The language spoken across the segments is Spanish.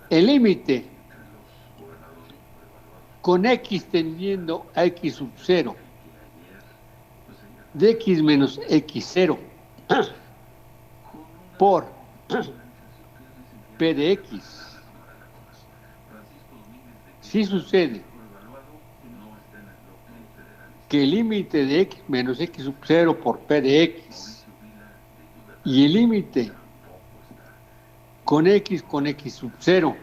El límite con x tendiendo a x sub 0 de x menos x0 por p de x. Si sucede que el límite de x menos x sub 0 por p de x y el límite con x sub 0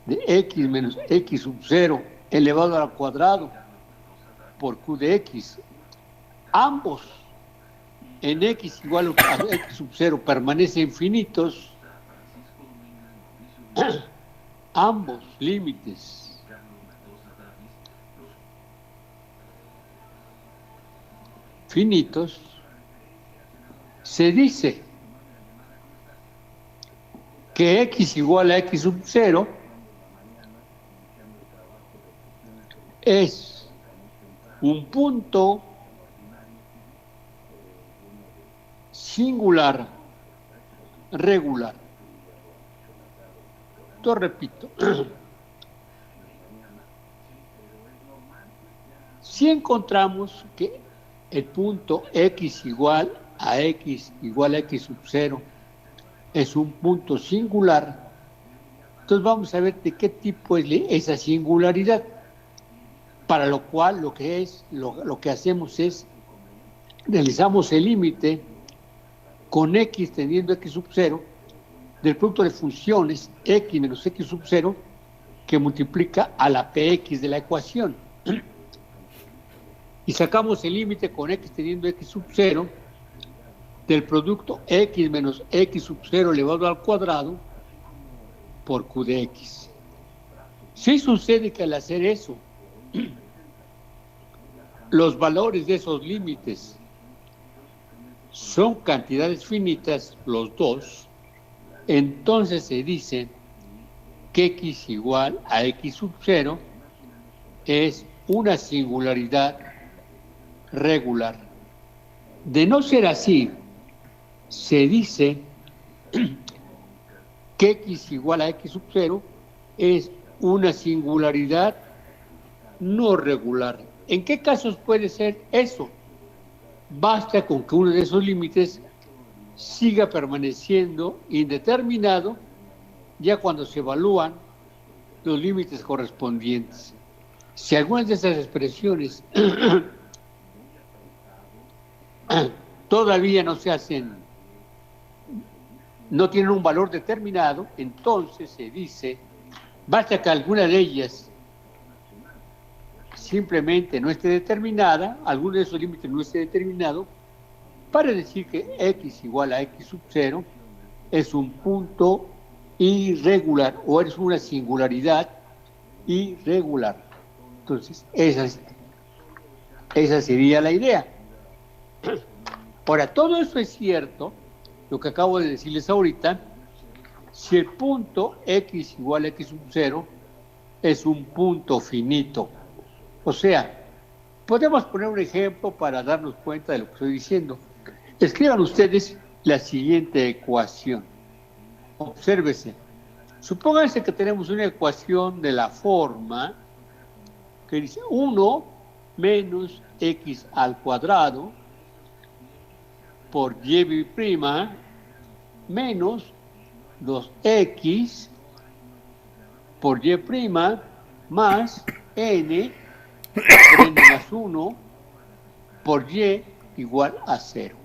de x menos x sub 0 elevado al cuadrado por q de x, ambos en x igual a x sub 0 permanecen infinitos, ambos límites finitos, se dice que x igual a x sub 0 es un punto singular regular. Lo repito. Si encontramos que el punto x igual a x sub 0 es un punto singular, entonces vamos a ver de qué tipo es esa singularidad. Para lo cual lo que hacemos es realizamos el límite con x tendiendo a x sub 0 del producto de funciones x menos x sub 0 que multiplica a la px de la ecuación. Y sacamos el límite con x teniendo x sub 0 del producto x menos x sub 0 elevado al cuadrado por q de x. Si sucede que al hacer eso, los valores de esos límites son cantidades finitas, los dos, entonces se dice que x igual a x sub 0 es una singularidad regular. De no ser así, se dice que x igual a x sub 0 es una singularidad no regular. ¿En qué casos puede ser eso? Basta con que uno de esos límites siga permaneciendo indeterminado ya cuando se evalúan los límites correspondientes. Si algunas de esas expresiones todavía no tienen un valor determinado, entonces se dice, basta que alguna de ellas simplemente no esté determinada, alguno de esos límites no esté determinado, para decir que x igual a x sub 0 es un punto irregular o es una singularidad irregular. Entonces, esa sería la idea. Ahora, todo eso es cierto, lo que acabo de decirles ahorita, si el punto x igual a x sub 0 es un punto finito. O sea, podemos poner un ejemplo para darnos cuenta de lo que estoy diciendo. Escriban ustedes la siguiente ecuación. Obsérvese. Supónganse que tenemos una ecuación de la forma que dice 1 menos x al cuadrado por y' menos 2x por y' más n por n más 1 por y igual a 0.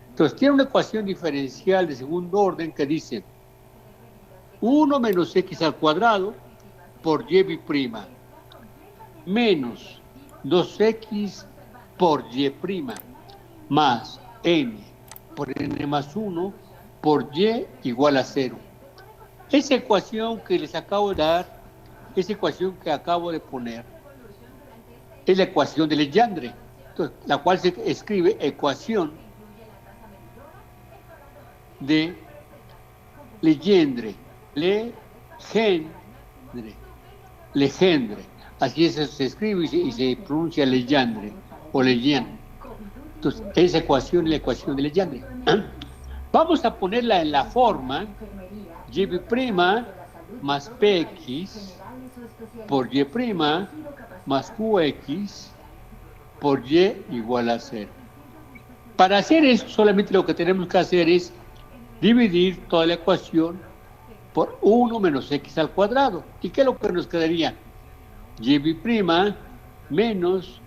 Entonces tiene una ecuación diferencial de segundo orden que dice 1 menos x al cuadrado por y' menos 2x por y' más n por n más 1 por y igual a 0. Esa ecuación que les acabo de dar, esa ecuación que acabo de poner, es la ecuación de Legendre, entonces, la cual se escribe ecuación de Legendre. Legendre. Así se escribe y se pronuncia Legendre o Legendre. Entonces, esa ecuación es la ecuación de Legendre. Vamos a ponerla en la forma y' más px por y' más qx por y igual a 0. Para hacer eso, solamente lo que tenemos que hacer es dividir toda la ecuación por 1 menos x al cuadrado. ¿Y qué es lo que nos quedaría? Y' menos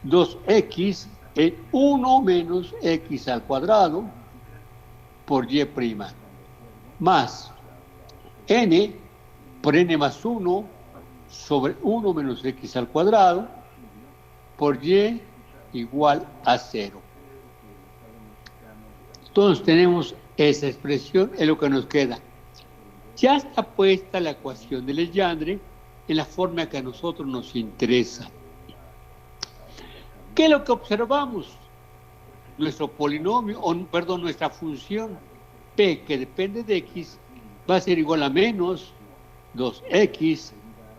2x en 1 menos x al cuadrado por y' más n por n más 1 sobre 1 menos x al cuadrado por y igual a 0. Entonces tenemos esa expresión, es lo que nos queda. Ya está puesta la ecuación de Legendre en la forma que a nosotros nos interesa. ¿Qué es lo que observamos? Nuestro polinomio, nuestra función p, que depende de x, va a ser igual a menos 2x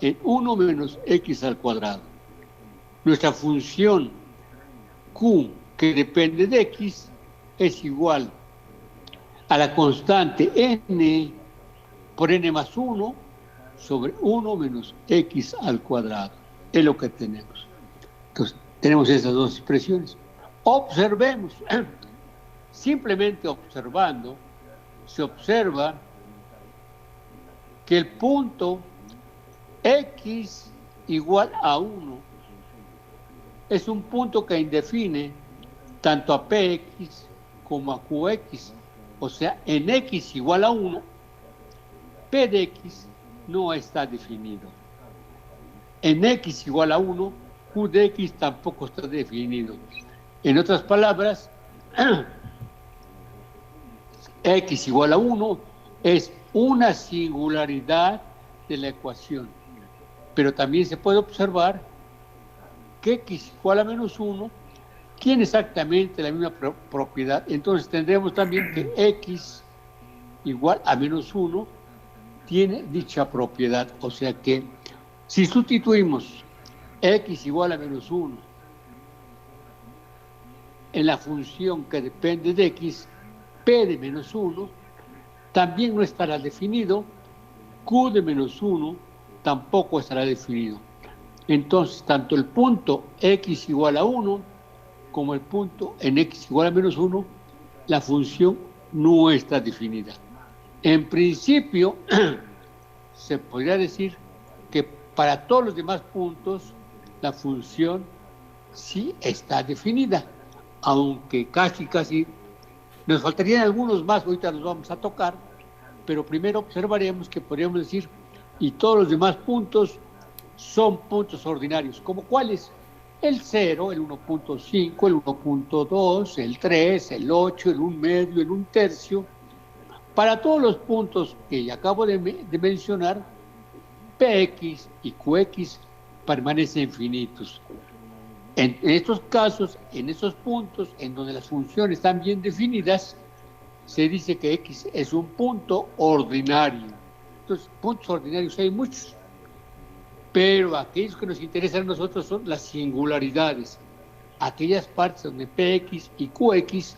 en 1 menos x al cuadrado. Nuestra función q, que depende de x, es igual a la constante n por n más 1 sobre 1 menos x al cuadrado. Es lo que tenemos. Entonces, tenemos esas dos expresiones. Observemos. Simplemente observando, se observa que el punto x igual a 1 es un punto que indefine tanto a px como a qx. O sea, en x igual a 1, p de x no está definido. En x igual a 1, q de x tampoco está definido. En otras palabras, x igual a 1 es una singularidad de la ecuación. Pero también se puede observar que x igual a menos 1 tiene exactamente la misma propiedad. Entonces tendremos también que x igual a menos 1 tiene dicha propiedad. O sea que si sustituimos x igual a menos 1 en la función que depende de x, p de menos 1, también no estará definido, q de menos 1 tampoco estará definido. Entonces, tanto el punto x igual a 1 como el punto en x igual a menos 1, la función no está definida. En principio, se podría decir que para todos los demás puntos, la función sí está definida, aunque casi nos faltarían algunos más, ahorita los vamos a tocar, pero primero observaremos que podríamos decir, y todos los demás puntos son puntos ordinarios, ¿como cuáles? El 0, el 1.5, el 1.2, el 3, el 8, el 1 medio, el 1 tercio. Para todos los puntos que ya acabo de mencionar, px y qx permanecen finitos. En estos casos, en estos puntos en donde las funciones están bien definidas, se dice que x es un punto ordinario. Entonces, puntos ordinarios hay muchos, pero aquellos que nos interesan a nosotros son las singularidades, aquellas partes donde px y qx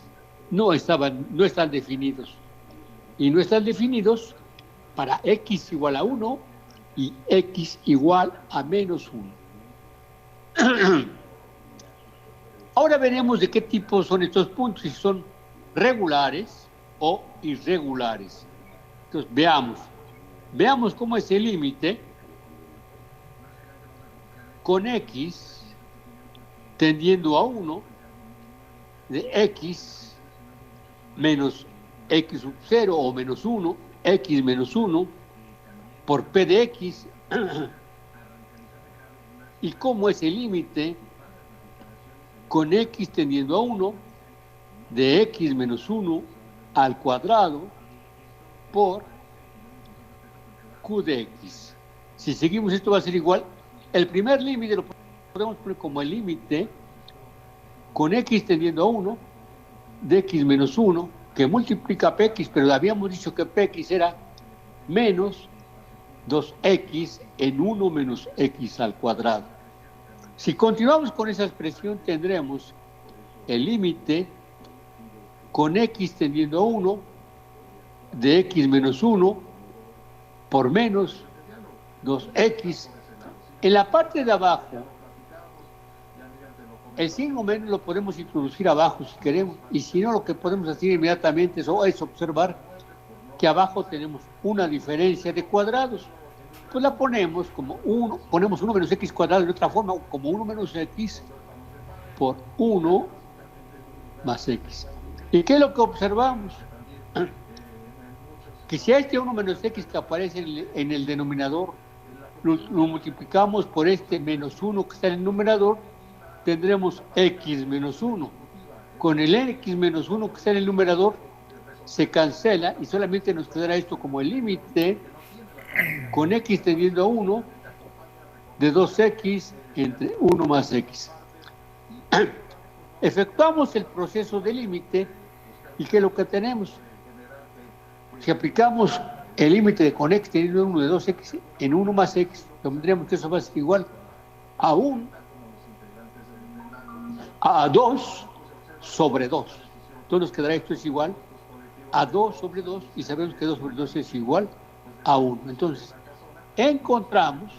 no están definidos. Y no están definidos para x igual a 1 y x igual a menos 1. Ahora veremos de qué tipo son estos puntos, si son regulares o irregulares. Entonces, veamos cómo es el límite con x tendiendo a 1 de x menos x sub 0 o menos 1, x menos 1 por p de x. ¿Y cómo es el límite con x tendiendo a 1 de x menos 1 al cuadrado por q de x? Si seguimos esto va a ser igual. El primer límite lo podemos poner como el límite con x tendiendo a 1 de x menos 1 que multiplica px, pero habíamos dicho que px era menos 2x en 1 menos x al cuadrado. Si continuamos con esa expresión, tendremos el límite con x tendiendo a 1 de x menos 1 por menos 2x. En la parte de abajo, el signo menos lo podemos introducir abajo si queremos, y si no, lo que podemos hacer inmediatamente es observar que abajo tenemos una diferencia de cuadrados. Pues la ponemos como 1, ponemos 1 menos x cuadrado de otra forma, como 1 menos x por 1 más x. ¿Y qué es lo que observamos? Que si a este 1 menos x que aparece en el denominador lo multiplicamos por este menos 1 que está en el numerador, tendremos x menos 1. Con el x menos 1 que está en el numerador se cancela y solamente nos quedará esto como el límite con x tendiendo a 1 de 2x entre 1 más x. Efectuamos el proceso de límite y ¿qué es lo que tenemos? Si aplicamos el límite de con x teniendo a 1 de 2x en 1 más x, tendríamos que eso va a ser igual a 2 sobre 2. Entonces nos quedará esto es igual a 2 sobre 2 y sabemos que 2 sobre 2 es igual a 1. Entonces, encontramos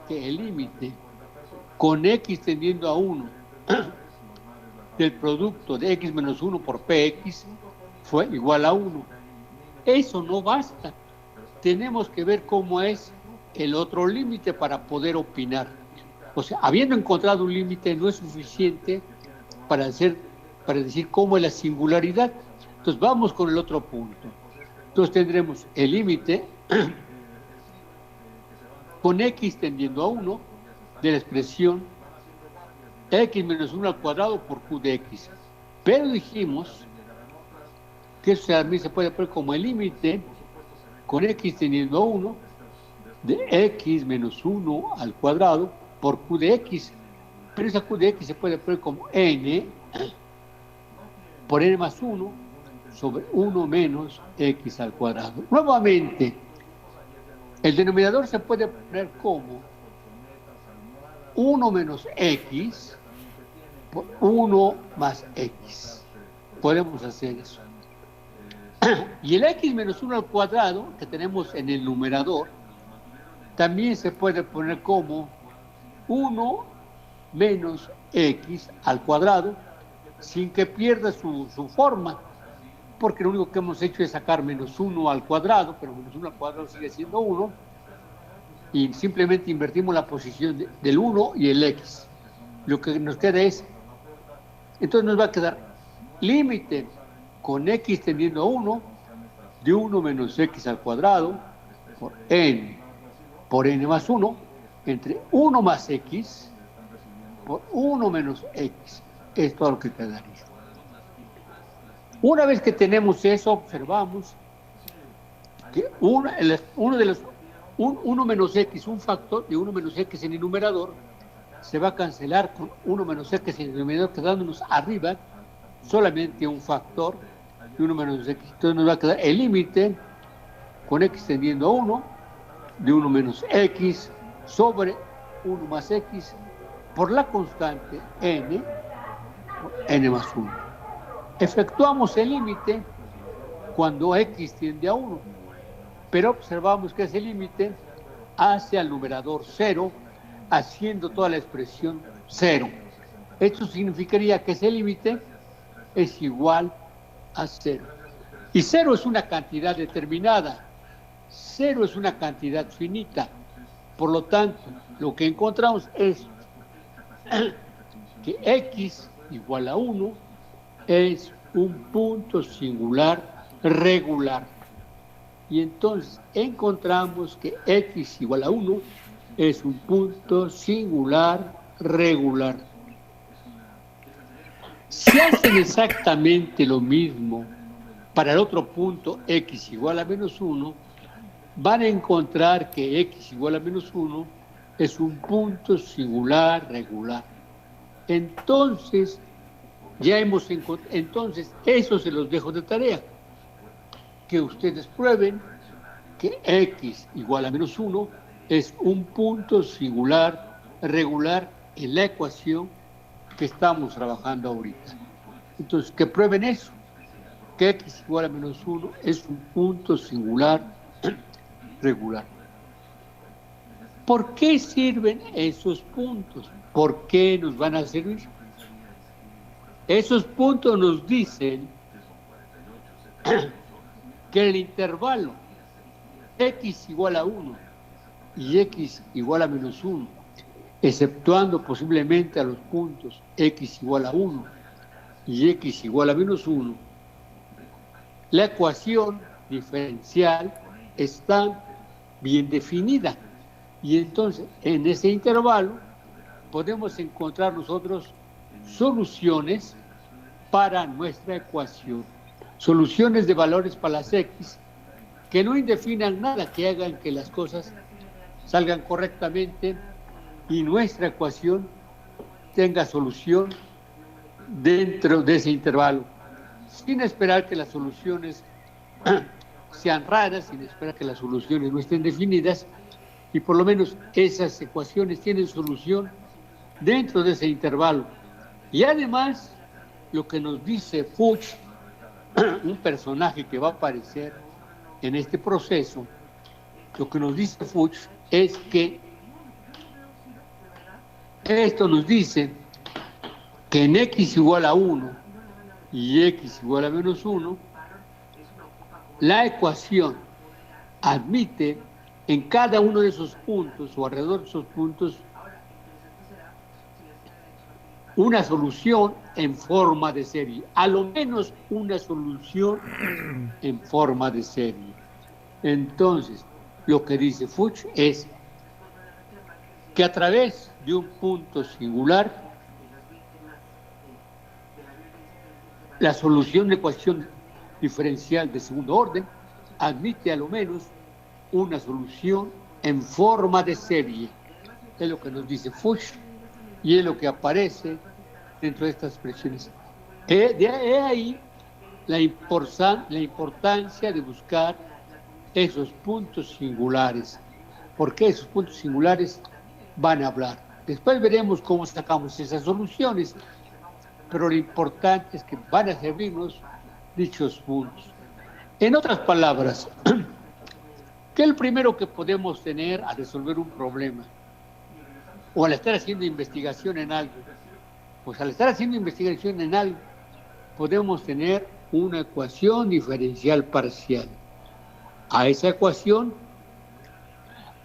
que el límite con x tendiendo a 1 del producto de x menos 1 por px fue igual a 1. Eso no basta. Tenemos que ver cómo es el otro límite para poder opinar. O sea, habiendo encontrado un límite no es suficiente para decir cómo es la singularidad. Entonces vamos con el otro punto. Entonces tendremos el límite con x tendiendo a 1 de la expresión x menos 1 al cuadrado por q de x. Pero dijimos que eso también se puede poner como el límite con x tendiendo a 1 de x menos 1 al cuadrado por q de x. Pero esa q de x se puede poner como n por n más 1 sobre 1 menos x al cuadrado. Nuevamente, el denominador se puede poner como 1 menos x por 1 más x. Podemos hacer eso. Y el x menos 1 al cuadrado que tenemos en el numerador también se puede poner como 1 menos x al cuadrado sin que pierda su forma, porque lo único que hemos hecho es sacar menos 1 al cuadrado, pero menos 1 al cuadrado sigue siendo 1, y simplemente invertimos la posición del 1 y el x. Lo que nos queda es, entonces nos va a quedar límite con x tendiendo a 1 de 1 menos x al cuadrado por n más 1 entre 1 más x por 1 menos x. Es todo lo que quedaría. Una vez que tenemos eso, observamos que 1 menos x, un factor de 1 menos x en el numerador, se va a cancelar con 1 menos x en el denominador, quedándonos arriba solamente un factor de 1 menos x. Entonces nos va a quedar el límite con x tendiendo a 1 de 1 menos x sobre 1 más x por la constante n por n más 1. Efectuamos el límite cuando x tiende a 1, pero observamos que ese límite hace al numerador 0, haciendo toda la expresión 0. Esto significaría que ese límite es igual a 0. Y 0 es una cantidad determinada. 0 es una cantidad finita. Por lo tanto, lo que encontramos es que x igual a 1 es un punto singular regular. Y entonces encontramos que x igual a 1 es un punto singular regular. Si hacen exactamente lo mismo para el otro punto x igual a menos 1, van a encontrar que x igual a menos 1 es un punto singular regular. Entonces, entonces eso se los dejo de tarea. Que ustedes prueben que x igual a menos 1 es un punto singular regular en la ecuación que estamos trabajando ahorita. Entonces, que prueben eso, que x igual a menos 1 es un punto singular regular. ¿Por qué sirven esos puntos? ¿Por qué nos van a servir? Esos puntos nos dicen que el intervalo x igual a 1 y x igual a menos 1, exceptuando posiblemente a los puntos x igual a 1 y x igual a menos 1, la ecuación diferencial está bien definida. Y entonces, en ese intervalo, podemos encontrar nosotros soluciones para nuestra ecuación. Soluciones de valores para las x que no indefinan nada, que hagan que las cosas salgan correctamente y nuestra ecuación tenga solución dentro de ese intervalo, sin esperar que las soluciones sean raras, sin esperar que las soluciones no estén definidas, y por lo menos esas ecuaciones tienen solución dentro de ese intervalo. Y además, lo que nos dice Fuchs, un personaje que va a aparecer en este proceso, lo que nos dice Fuchs es que esto nos dice que en x igual a 1 y x igual a menos 1, la ecuación admite en cada uno de esos puntos o alrededor de esos puntos una solución en forma de serie, a lo menos una solución en forma de serie. Entonces, lo que dice Fuchs es que a través de un punto singular, la solución de ecuación diferencial de segundo orden admite a lo menos una solución en forma de serie. Es lo que nos dice Fuchs y es lo que aparece dentro de estas expresiones. De ahí la importancia de buscar esos puntos singulares, porque esos puntos singulares van a hablar. Después veremos cómo sacamos esas soluciones, pero lo importante es que van a servirnos dichos puntos. En otras palabras, ¿qué es el primero que podemos tener al resolver un problema? O al estar haciendo investigación en algo. Pues al estar haciendo investigación en algo, podemos tener una ecuación diferencial parcial. A esa ecuación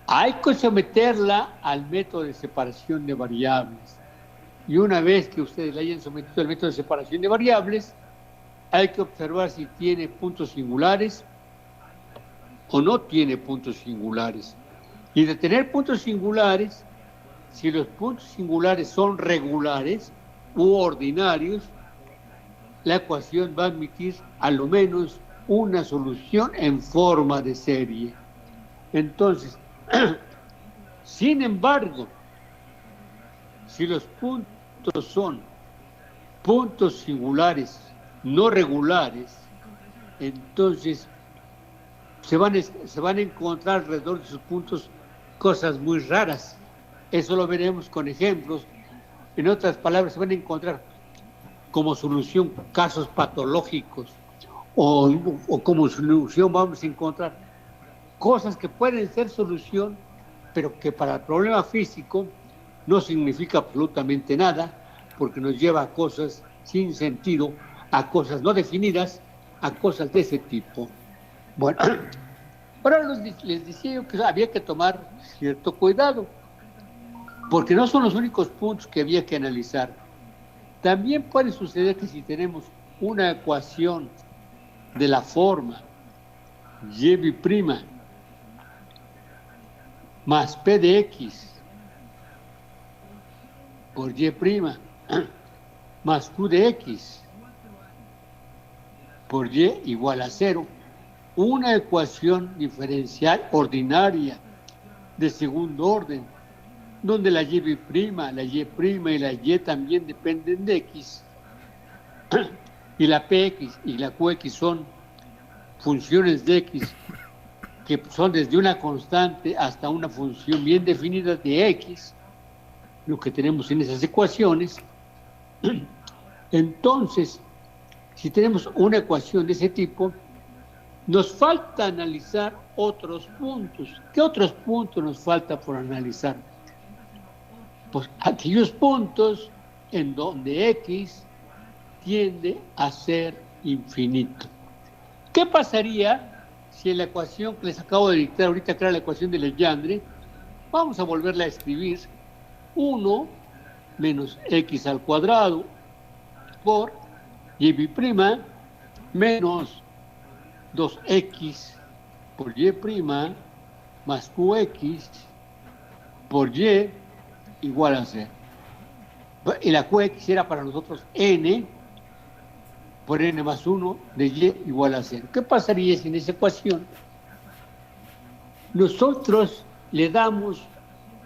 hay que someterla al método de separación de variables. Y una vez que ustedes la hayan sometido al método de separación de variables, hay que observar si tiene puntos singulares o no tiene puntos singulares. Y de tener puntos singulares, si los puntos singulares son regulares u ordinarios, la ecuación va a admitir a lo menos una solución en forma de serie. Entonces, sin embargo, si los puntos son puntos singulares no regulares, entonces se van a encontrar alrededor de sus puntos cosas muy raras. Eso lo veremos con ejemplos. En otras palabras, se van a encontrar como solución casos patológicos o como solución vamos a encontrar cosas que pueden ser solución, pero que para el problema físico no significa absolutamente nada, porque nos lleva a cosas sin sentido, a cosas no definidas, a cosas de ese tipo. Bueno, ahora les decía yo que había que tomar cierto cuidado, porque no son los únicos puntos que había que analizar. También puede suceder que si tenemos una ecuación de la forma y' más p de x por y' más q de x por y igual a 0, una ecuación diferencial ordinaria de segundo orden, donde la y', la y' y la y también dependen de x, y la px y la qx son funciones de x que son desde una constante hasta una función bien definida de x, lo que tenemos en esas ecuaciones. Entonces, si tenemos una ecuación de ese tipo, Nos falta analizar otros puntos. ¿Qué otros puntos nos falta por analizar? Pues aquellos puntos en donde X tiende a ser infinito. ¿Qué pasaría si en la ecuación que les acabo de dictar ahorita, que era la ecuación de Legendre, vamos a volverla a escribir? 1 menos X al cuadrado por Y' menos 2X por Y' más QX por Y igual a 0. Y la QX era para nosotros N por N más 1 de Y igual a 0. ¿Qué pasaría si en esa ecuación nosotros le damos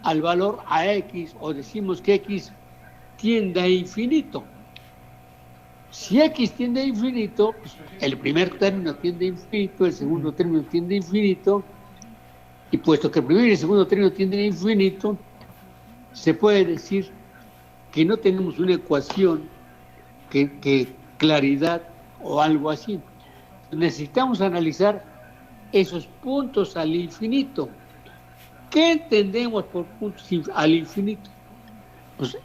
al valor a X o decimos que X tiende a infinito? Si X tiende a infinito, pues el primer término tiende a infinito, el segundo término tiende a infinito, y puesto que el primer y el segundo término tienden a infinito, se puede decir que no tenemos una ecuación que claridad o algo así. Necesitamos analizar esos puntos al infinito. ¿Qué entendemos por puntos al infinito? Pues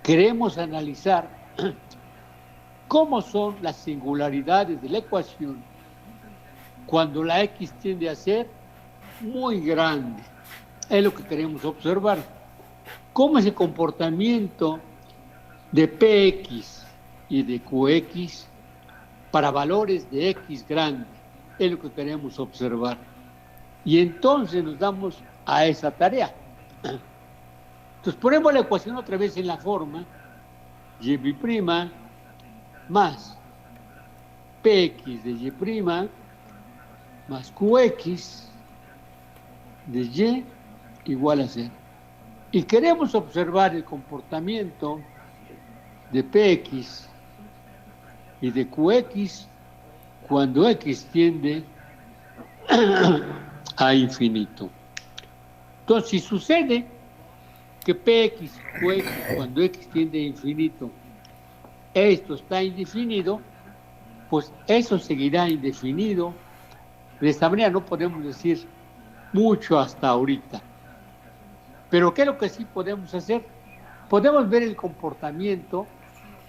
queremos analizar cómo son las singularidades de la ecuación cuando la X tiende a ser muy grande. Es lo que queremos observar. Cómo ese comportamiento de Px y de Qx para valores de X grande es lo que queremos observar. Y entonces nos damos a esa tarea. Entonces ponemos la ecuación otra vez en la forma Y' más Px de Y' más Qx de Y igual a 0. Y queremos observar el comportamiento de Px y de Qx cuando X tiende a infinito. Entonces, si sucede que Px y Qx cuando X tiende a infinito, esto está indefinido, pues eso seguirá indefinido. De esta manera no podemos decir mucho hasta ahorita. Pero ¿qué es lo que sí podemos hacer? Podemos ver el comportamiento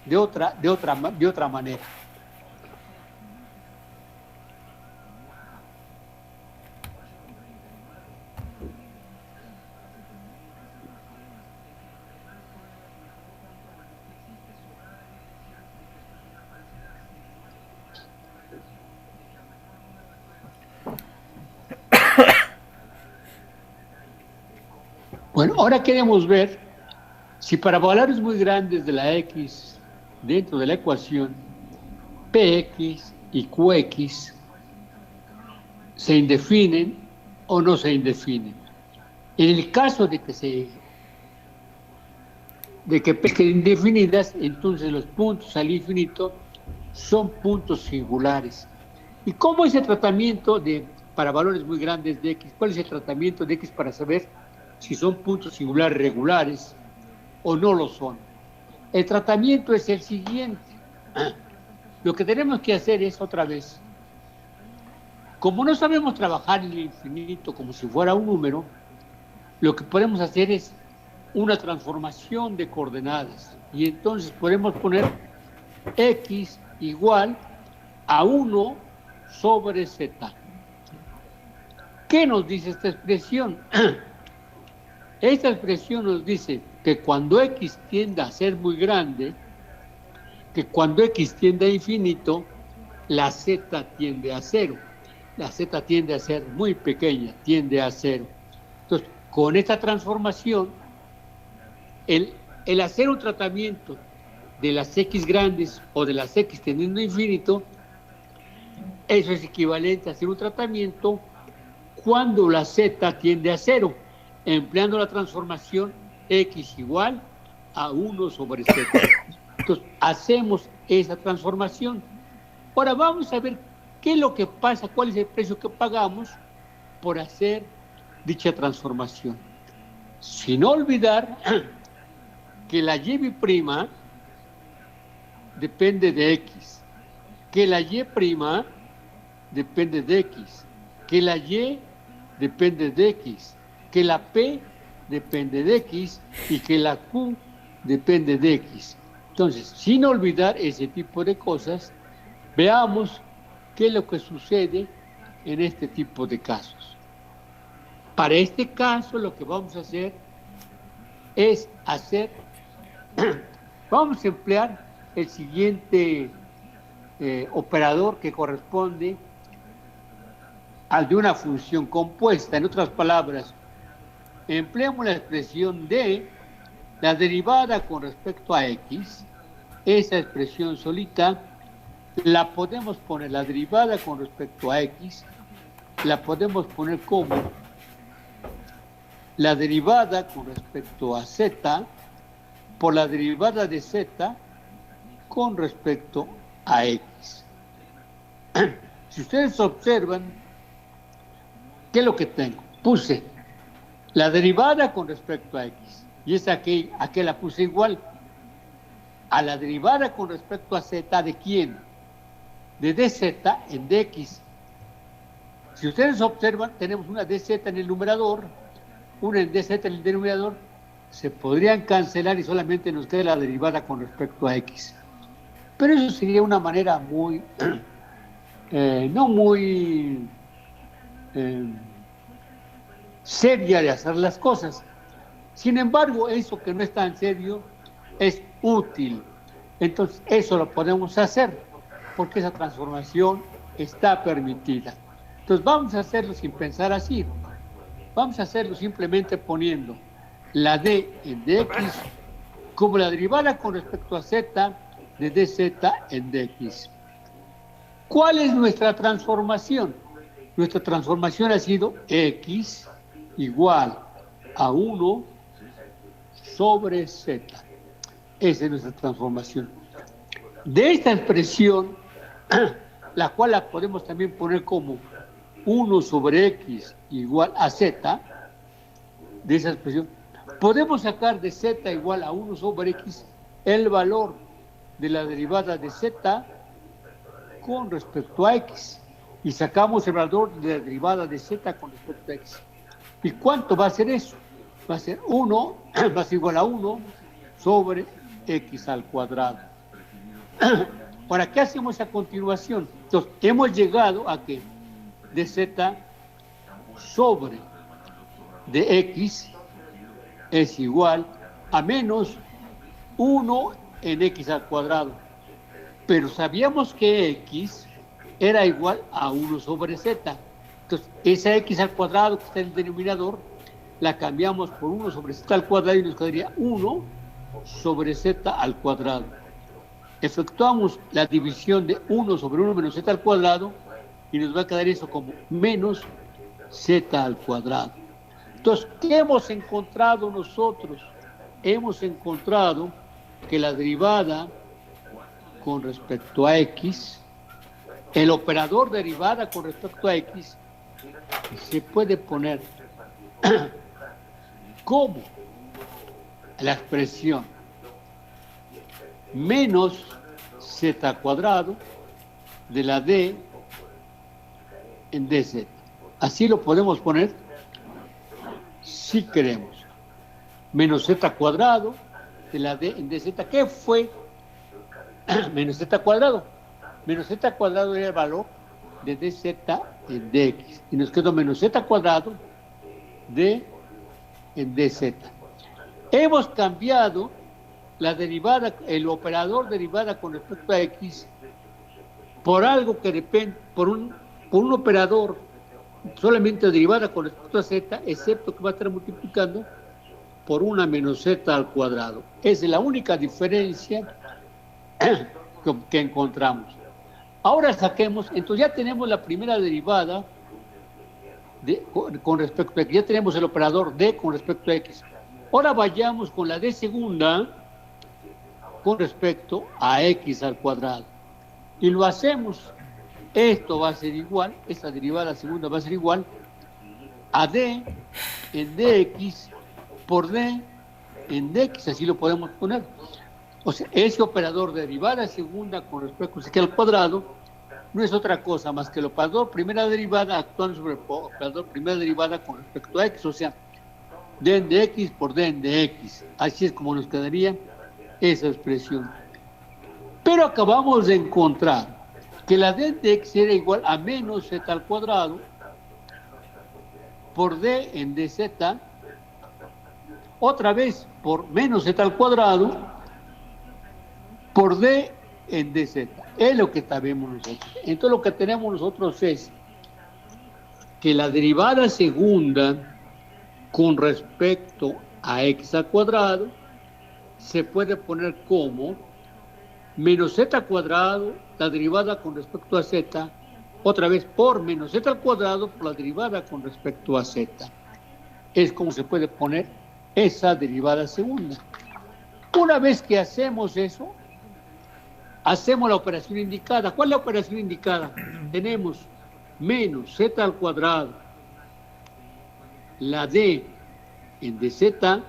de otra manera. Bueno, ahora queremos ver si para valores muy grandes de la X dentro de la ecuación, Px y Qx se indefinen o no se indefinen. En el caso de que estén indefinidas, entonces los puntos al infinito son puntos singulares. ¿Y cómo es el tratamiento para valores muy grandes de X? ¿Cuál es el tratamiento de X para saber si son puntos singulares regulares o no lo son? El tratamiento es el siguiente. Lo que tenemos que hacer es otra vez, como no sabemos trabajar en el infinito como si fuera un número, lo que podemos hacer es una transformación de coordenadas. Y entonces podemos poner X igual a 1 sobre Z. ¿Qué nos dice esta expresión? Esta expresión nos dice que cuando X tiende a ser muy grande, que cuando X tiende a infinito, la Z tiende a 0. La Z tiende a ser muy pequeña, tiende a 0. Entonces, con esta transformación, el hacer un tratamiento de las X grandes o de las X tendiendo a infinito, eso es equivalente a hacer un tratamiento cuando la Z tiende a 0, empleando la transformación X igual a 1 sobre Z. Entonces, hacemos esa transformación. Ahora vamos a ver qué es lo que pasa, cuál es el precio que pagamos por hacer dicha transformación. Sin olvidar que la Y' depende de X, que la Y' depende de X, que la Y depende de X, que la P depende de X y que la Q depende de X. Entonces, sin olvidar ese tipo de cosas, veamos qué es lo que sucede en este tipo de casos. Para este caso, lo que vamos a hacer es vamos a emplear el siguiente operador que corresponde al de una función compuesta. En otras palabras, empleamos la expresión de la derivada con respecto a X. Esa expresión solita la podemos poner, la derivada con respecto a X, la podemos poner como la derivada con respecto a Z por la derivada de Z con respecto a X. Si ustedes observan, ¿qué es lo que tengo? Puse la derivada con respecto a X, y es aquí la puse igual a la derivada con respecto a Z. ¿De quién? De dz en dx. Si ustedes observan, tenemos una dz en el numerador, una en dz en el denominador, se podrían cancelar y solamente nos queda la derivada con respecto a X. Pero eso sería una manera muy, no muy seria de hacer las cosas. Sin embargo, eso que no es tan serio es útil. Entonces, eso lo podemos hacer porque esa transformación está permitida. Entonces, vamos a hacerlo sin pensar así. Vamos a hacerlo simplemente poniendo la d en dx como la derivada con respecto a z de dz en dx. ¿Cuál es nuestra transformación? Nuestra transformación ha sido x igual a 1 sobre z. Esa es nuestra transformación. De esta expresión, la cual la podemos también poner como 1 sobre x igual a z, de esa expresión, podemos sacar de z igual a 1 sobre x el valor de la derivada de z con respecto a x. Y sacamos el valor de la derivada de z con respecto a x. ¿Y cuánto va a ser eso? Va a ser 1, va a ser igual a 1 sobre x al cuadrado. ¿Para qué hacemos a continuación? Entonces, hemos llegado a que dz sobre de x es igual a menos 1 en x al cuadrado. Pero sabíamos que x era igual a 1 sobre z. Entonces, esa x al cuadrado que está en el denominador, la cambiamos por 1 sobre z al cuadrado y nos quedaría 1 sobre z al cuadrado. Efectuamos la división de 1 sobre 1 menos z al cuadrado y nos va a quedar eso como menos z al cuadrado. Entonces, ¿qué hemos encontrado nosotros? Hemos encontrado que la derivada con respecto a x, el operador derivada con respecto a x, se puede poner como la expresión menos z cuadrado de la d en dz. Así lo podemos poner si queremos. Menos z cuadrado de la d en dz. ¿Qué fue menos z cuadrado? Menos z cuadrado era el valor de dz en dx. Y nos quedó menos z cuadrado d en dz. Hemos cambiado la derivada, el operador derivada con respecto a x, por algo que depende, por un operador solamente derivada con respecto a z, excepto que va a estar multiplicando por una menos z al cuadrado. Esa es la única diferencia que encontramos. Ahora saquemos, entonces ya tenemos la primera derivada con respecto a x, ya tenemos el operador d con respecto a x. Ahora vayamos con la d segunda con respecto a x al cuadrado. Y lo hacemos. Esto va a ser igual, esta derivada segunda va a ser igual a d en dx por d en dx, así lo podemos poner. O sea, ese operador de derivada segunda con respecto a x al cuadrado no es otra cosa más que el operador primera derivada actuando sobre el operador primera derivada con respecto a x, o sea, dn de x por dn de x. Así es como nos quedaría esa expresión. Pero acabamos de encontrar que la dn de x era igual a menos z al cuadrado por d en dz, otra vez por menos z al cuadrado por d en dz. Es lo que sabemos nosotros. Entonces lo que tenemos nosotros es que la derivada segunda con respecto a x al cuadrado se puede poner como menos z al cuadrado, la derivada con respecto a z, otra vez por menos z al cuadrado por la derivada con respecto a z. Es como se puede poner esa derivada segunda. Una vez que hacemos eso, hacemos la operación indicada. ¿Cuál es la operación indicada? Tenemos menos z al cuadrado, la d en dz,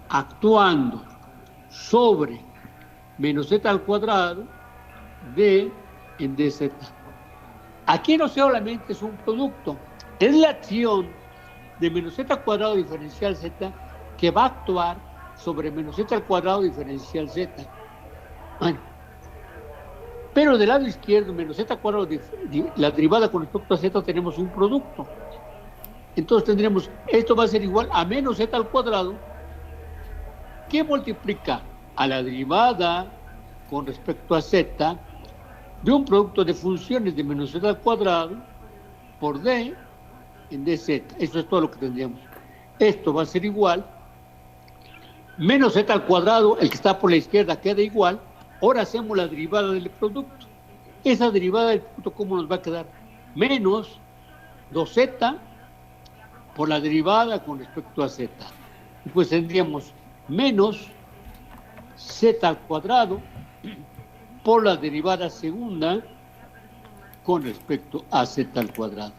actuando sobre menos z al cuadrado, d en dz. Aquí no solamente es un producto, es la acción de menos z al cuadrado diferencial z que va a actuar sobre menos z al cuadrado diferencial z. Bueno, pero del lado izquierdo, menos z al cuadrado, la derivada con respecto a z, tenemos un producto. Entonces tendremos, esto va a ser igual a menos z al cuadrado, que multiplica a la derivada con respecto a z de un producto de funciones de menos z al cuadrado por d en dz. Eso es todo lo que tendríamos. Esto va a ser igual, menos z al cuadrado, el que está por la izquierda queda igual. Ahora hacemos la derivada del producto. Esa derivada del producto, ¿cómo nos va a quedar? Menos 2z por la derivada con respecto a z. Y pues tendríamos menos z al cuadrado por la derivada segunda con respecto a z al cuadrado.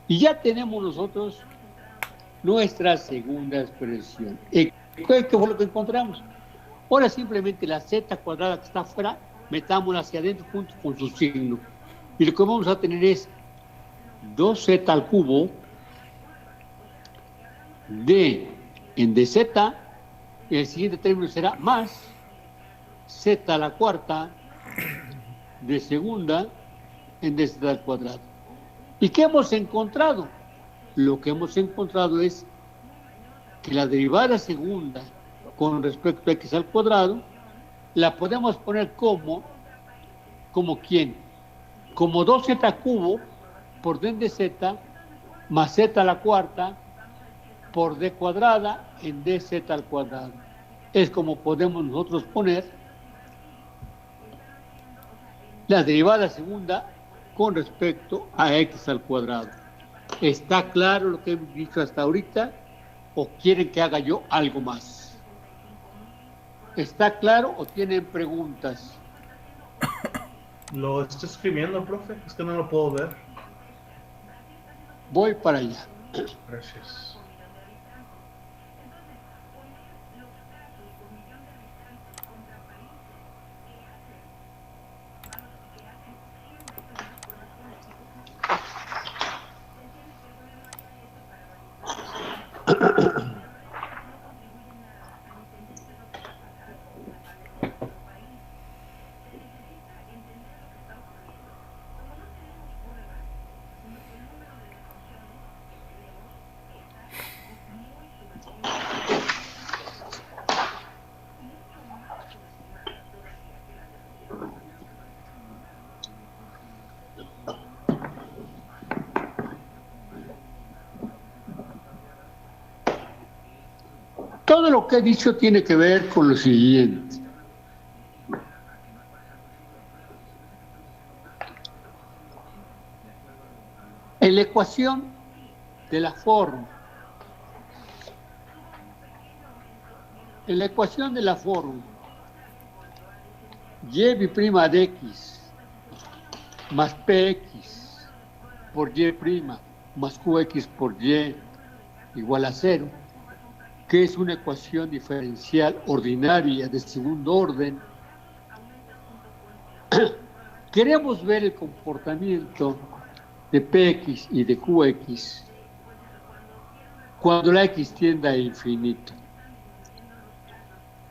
Y ya tenemos nosotros nuestra segunda expresión. ¿Qué fue lo que encontramos? Ahora simplemente la z cuadrada que está afuera, metámosla hacia adentro junto con su signo. Y lo que vamos a tener es 2z al cubo d en dz, y el siguiente término será más z a la cuarta de segunda en dz al cuadrado. ¿Y qué hemos encontrado? Lo que hemos encontrado es que la derivada segunda con respecto a x al cuadrado la podemos poner como ¿quién? Como 2z cubo por d en dz más z a la cuarta por d cuadrada en dz al cuadrado. Es como podemos nosotros poner la derivada segunda con respecto a x al cuadrado. ¿Está claro lo que hemos dicho hasta ahorita? ¿O quieren que haga yo algo más? ¿Está claro o tienen preguntas? Lo estoy escribiendo, profe. Es que no lo puedo ver. Voy para allá. Gracias. Todo lo que he dicho tiene que ver con lo siguiente. En la ecuación de la forma, y prima de x más px por y prima más qx por y igual a 0, que es una ecuación diferencial ordinaria de segundo orden, Queremos ver el comportamiento de Px y de Qx cuando la x tienda a infinito.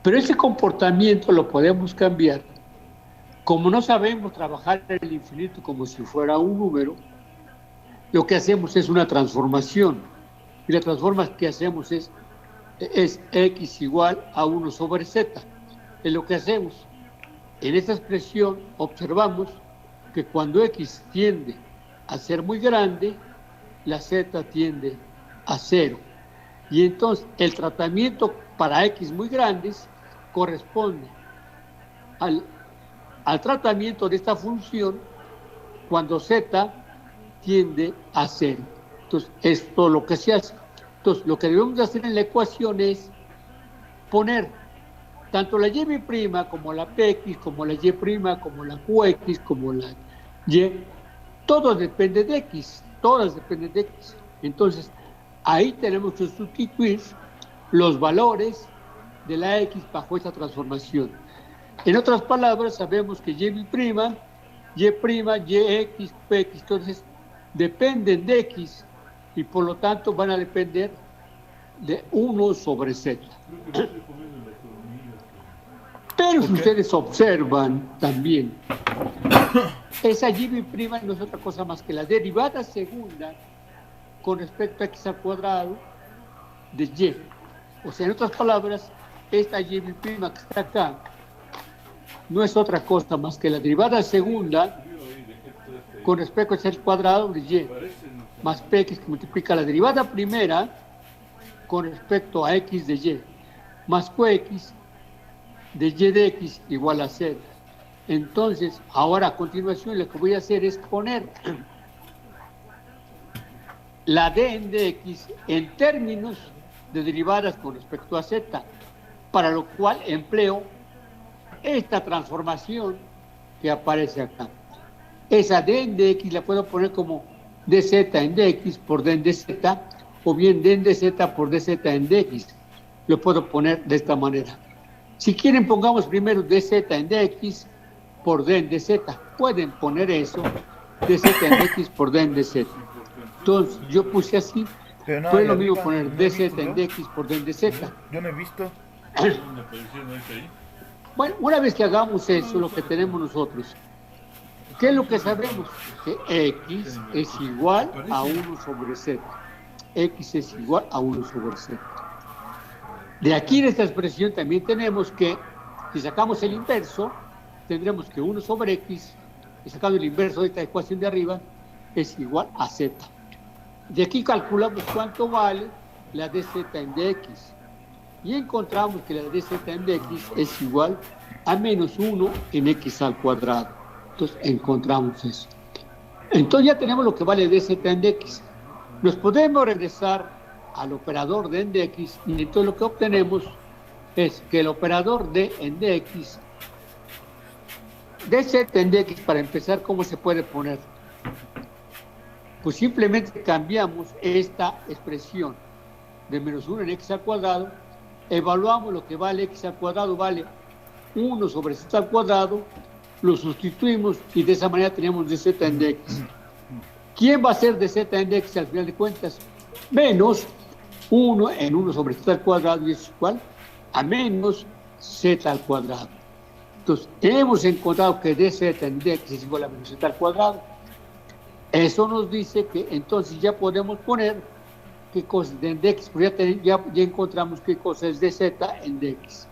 Pero ese comportamiento lo podemos cambiar. Como no sabemos trabajar en el infinito como si fuera un número, lo que hacemos es una transformación. Y la transformación que hacemos es x igual a 1 sobre z. Es lo que hacemos. En esta expresión observamos que cuando x tiende a ser muy grande, la z tiende a 0. Y entonces el tratamiento para x muy grandes corresponde al tratamiento de esta función cuando z tiende a 0. Entonces, esto es lo que se hace. Entonces, lo que debemos de hacer en la ecuación es poner tanto la y' como la px, como la y', como la qx, como la y, todo depende de x, todas dependen de x. Entonces, ahí tenemos que sustituir los valores de la x bajo esta transformación. En otras palabras, sabemos que y', y', yx, px, entonces dependen de x y por lo tanto van a depender de 1 sobre z. Pero si ustedes observan también, esa y' no es otra cosa más que la derivada segunda con respecto a x al cuadrado de y. O sea, en otras palabras, esta y' que está acá no es otra cosa más que la derivada segunda con respecto a x al cuadrado de y, más px que multiplica la derivada primera con respecto a x de y, más qx de y de x igual a 0. Entonces, ahora a continuación lo que voy a hacer es poner la d en dx en términos de derivadas con respecto a z, para lo cual empleo esta transformación que aparece acá. Esa d en dx la puedo poner como dz en dx por d en dz, o bien d en dz por dz en dx. Lo puedo poner de esta manera. Si quieren, pongamos primero dz en dx por d en dz. Pueden poner eso, dz en dx por d en dz. Entonces, yo puse así. No, fue lo mismo poner dz en dx por d en dz. Yo no he visto. Bueno, una vez que hagamos eso, lo que tenemos nosotros, ¿qué es lo que sabemos? Que x es igual a 1 sobre z. X es igual a 1 sobre z. De aquí en esta expresión también tenemos que, si sacamos el inverso, tendremos que 1 sobre x, y sacando el inverso de esta ecuación de arriba, es igual a z. De aquí calculamos cuánto vale la dz en dx. Y encontramos que la dz en dx es igual a menos 1 en x al cuadrado. Entonces encontramos eso. Entonces ya tenemos lo que vale dz en dx. Nos podemos regresar al operador de en dx y entonces lo que obtenemos es que el operador de en dx, dz en dx, para empezar, ¿cómo se puede poner? Pues simplemente cambiamos esta expresión de menos 1 en x al cuadrado, evaluamos lo que vale x al cuadrado, vale 1 sobre z al cuadrado, lo sustituimos y de esa manera tenemos dz en dx. ¿Quién va a ser dz en dx al final de cuentas? Menos 1 en 1 sobre z al cuadrado, y es igual a menos z al cuadrado. Entonces, hemos encontrado que dz en dx es igual a menos z al cuadrado. Eso nos dice que entonces ya podemos poner qué cosa es de en dx, porque ya encontramos qué cosa es de z en dx.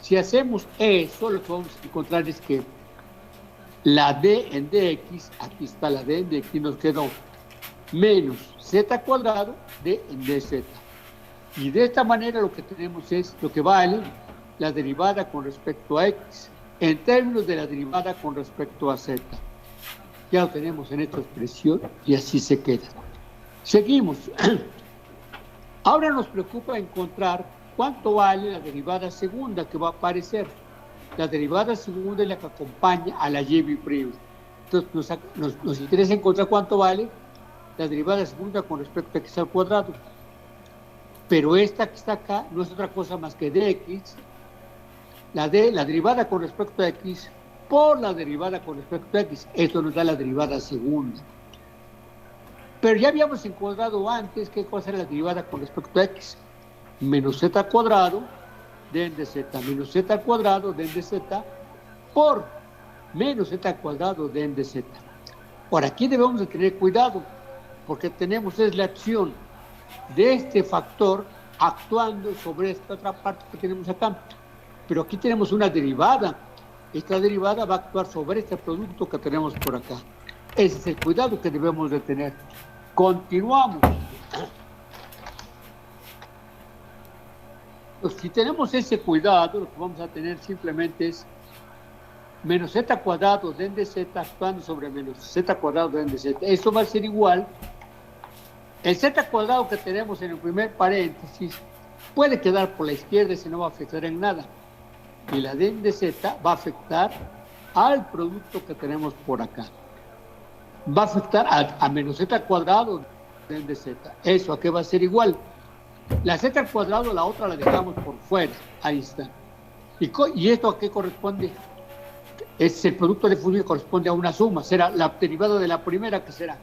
Si hacemos eso, lo que vamos a encontrar es que la d en dx, aquí está la d en dx, nos quedó menos z cuadrado d en dz. Y de esta manera lo que tenemos es lo que vale la derivada con respecto a x en términos de la derivada con respecto a z. Ya lo tenemos en esta expresión y así se queda. Seguimos. Ahora nos preocupa encontrar cuánto vale la derivada segunda que va a aparecer. La derivada segunda es la que acompaña a la y'. Entonces nos interesa encontrar cuánto vale la derivada segunda con respecto a x al cuadrado. Pero esta que está acá no es otra cosa más que dx, la derivada con respecto a x por la derivada con respecto a x. Esto nos da la derivada segunda. Pero ya habíamos encontrado antes qué cosa era la derivada con respecto a x. Menos z cuadrado de n de z, menos z cuadrado de n de z por menos z cuadrado de n de z. Ahora, aquí debemos de tener cuidado, porque tenemos es la acción de este factor actuando sobre esta otra parte que tenemos acá. Pero aquí tenemos una derivada. Esta derivada va a actuar sobre este producto que tenemos por acá. Ese es el cuidado que debemos de tener. Continuamos. Pues si tenemos ese cuidado, lo que vamos a tener simplemente es menos z cuadrado de n de z actuando sobre menos z cuadrado de n de z. Esto va a ser igual. El z cuadrado que tenemos en el primer paréntesis puede quedar por la izquierda y se no va a afectar en nada. Y la de n de z va a afectar al producto que tenemos por acá. Va a afectar a menos z cuadrado de n de z. Eso, ¿a qué va a ser igual? La z al cuadrado, la otra la dejamos por fuera. Ahí está. ¿Y esto a qué corresponde? Es el producto de función que corresponde a una suma. Será la derivada de la primera, que será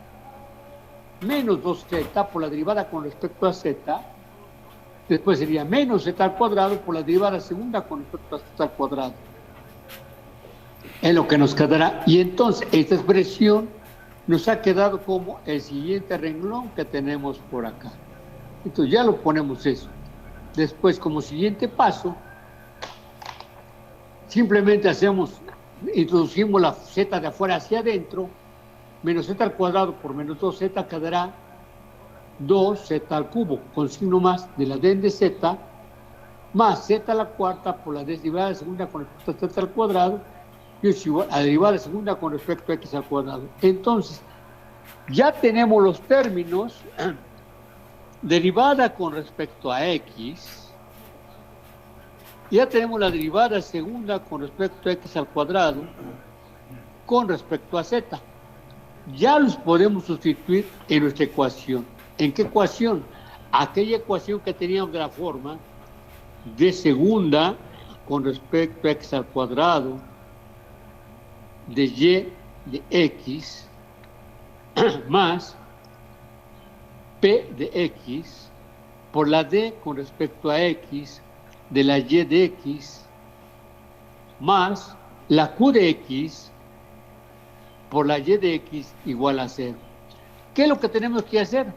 menos 2z por la derivada con respecto a z. Después sería menos z al cuadrado por la derivada segunda con respecto a z al cuadrado. Es lo que nos quedará. Y entonces esta expresión nos ha quedado como el siguiente renglón que tenemos por acá. Entonces ya lo ponemos eso. Después, como siguiente paso, simplemente introducimos la z de afuera hacia adentro. Menos z al cuadrado por menos 2z quedará 2z al cubo, con signo más de la d de z, más z a la cuarta por la derivada de segunda con respecto a z al cuadrado, y es igual a la derivada de segunda con respecto a x al cuadrado. Entonces, ya tenemos los términos derivada con respecto a x, ya tenemos la derivada segunda con respecto a x al cuadrado con respecto a z. Ya los podemos sustituir en nuestra ecuación. ¿En qué ecuación? Aquella ecuación que teníamos de la forma de segunda con respecto a x al cuadrado de y de x más p de x por la d con respecto a x de la y de x más la q de x por la y de x igual a 0. ¿Qué es lo que tenemos que hacer?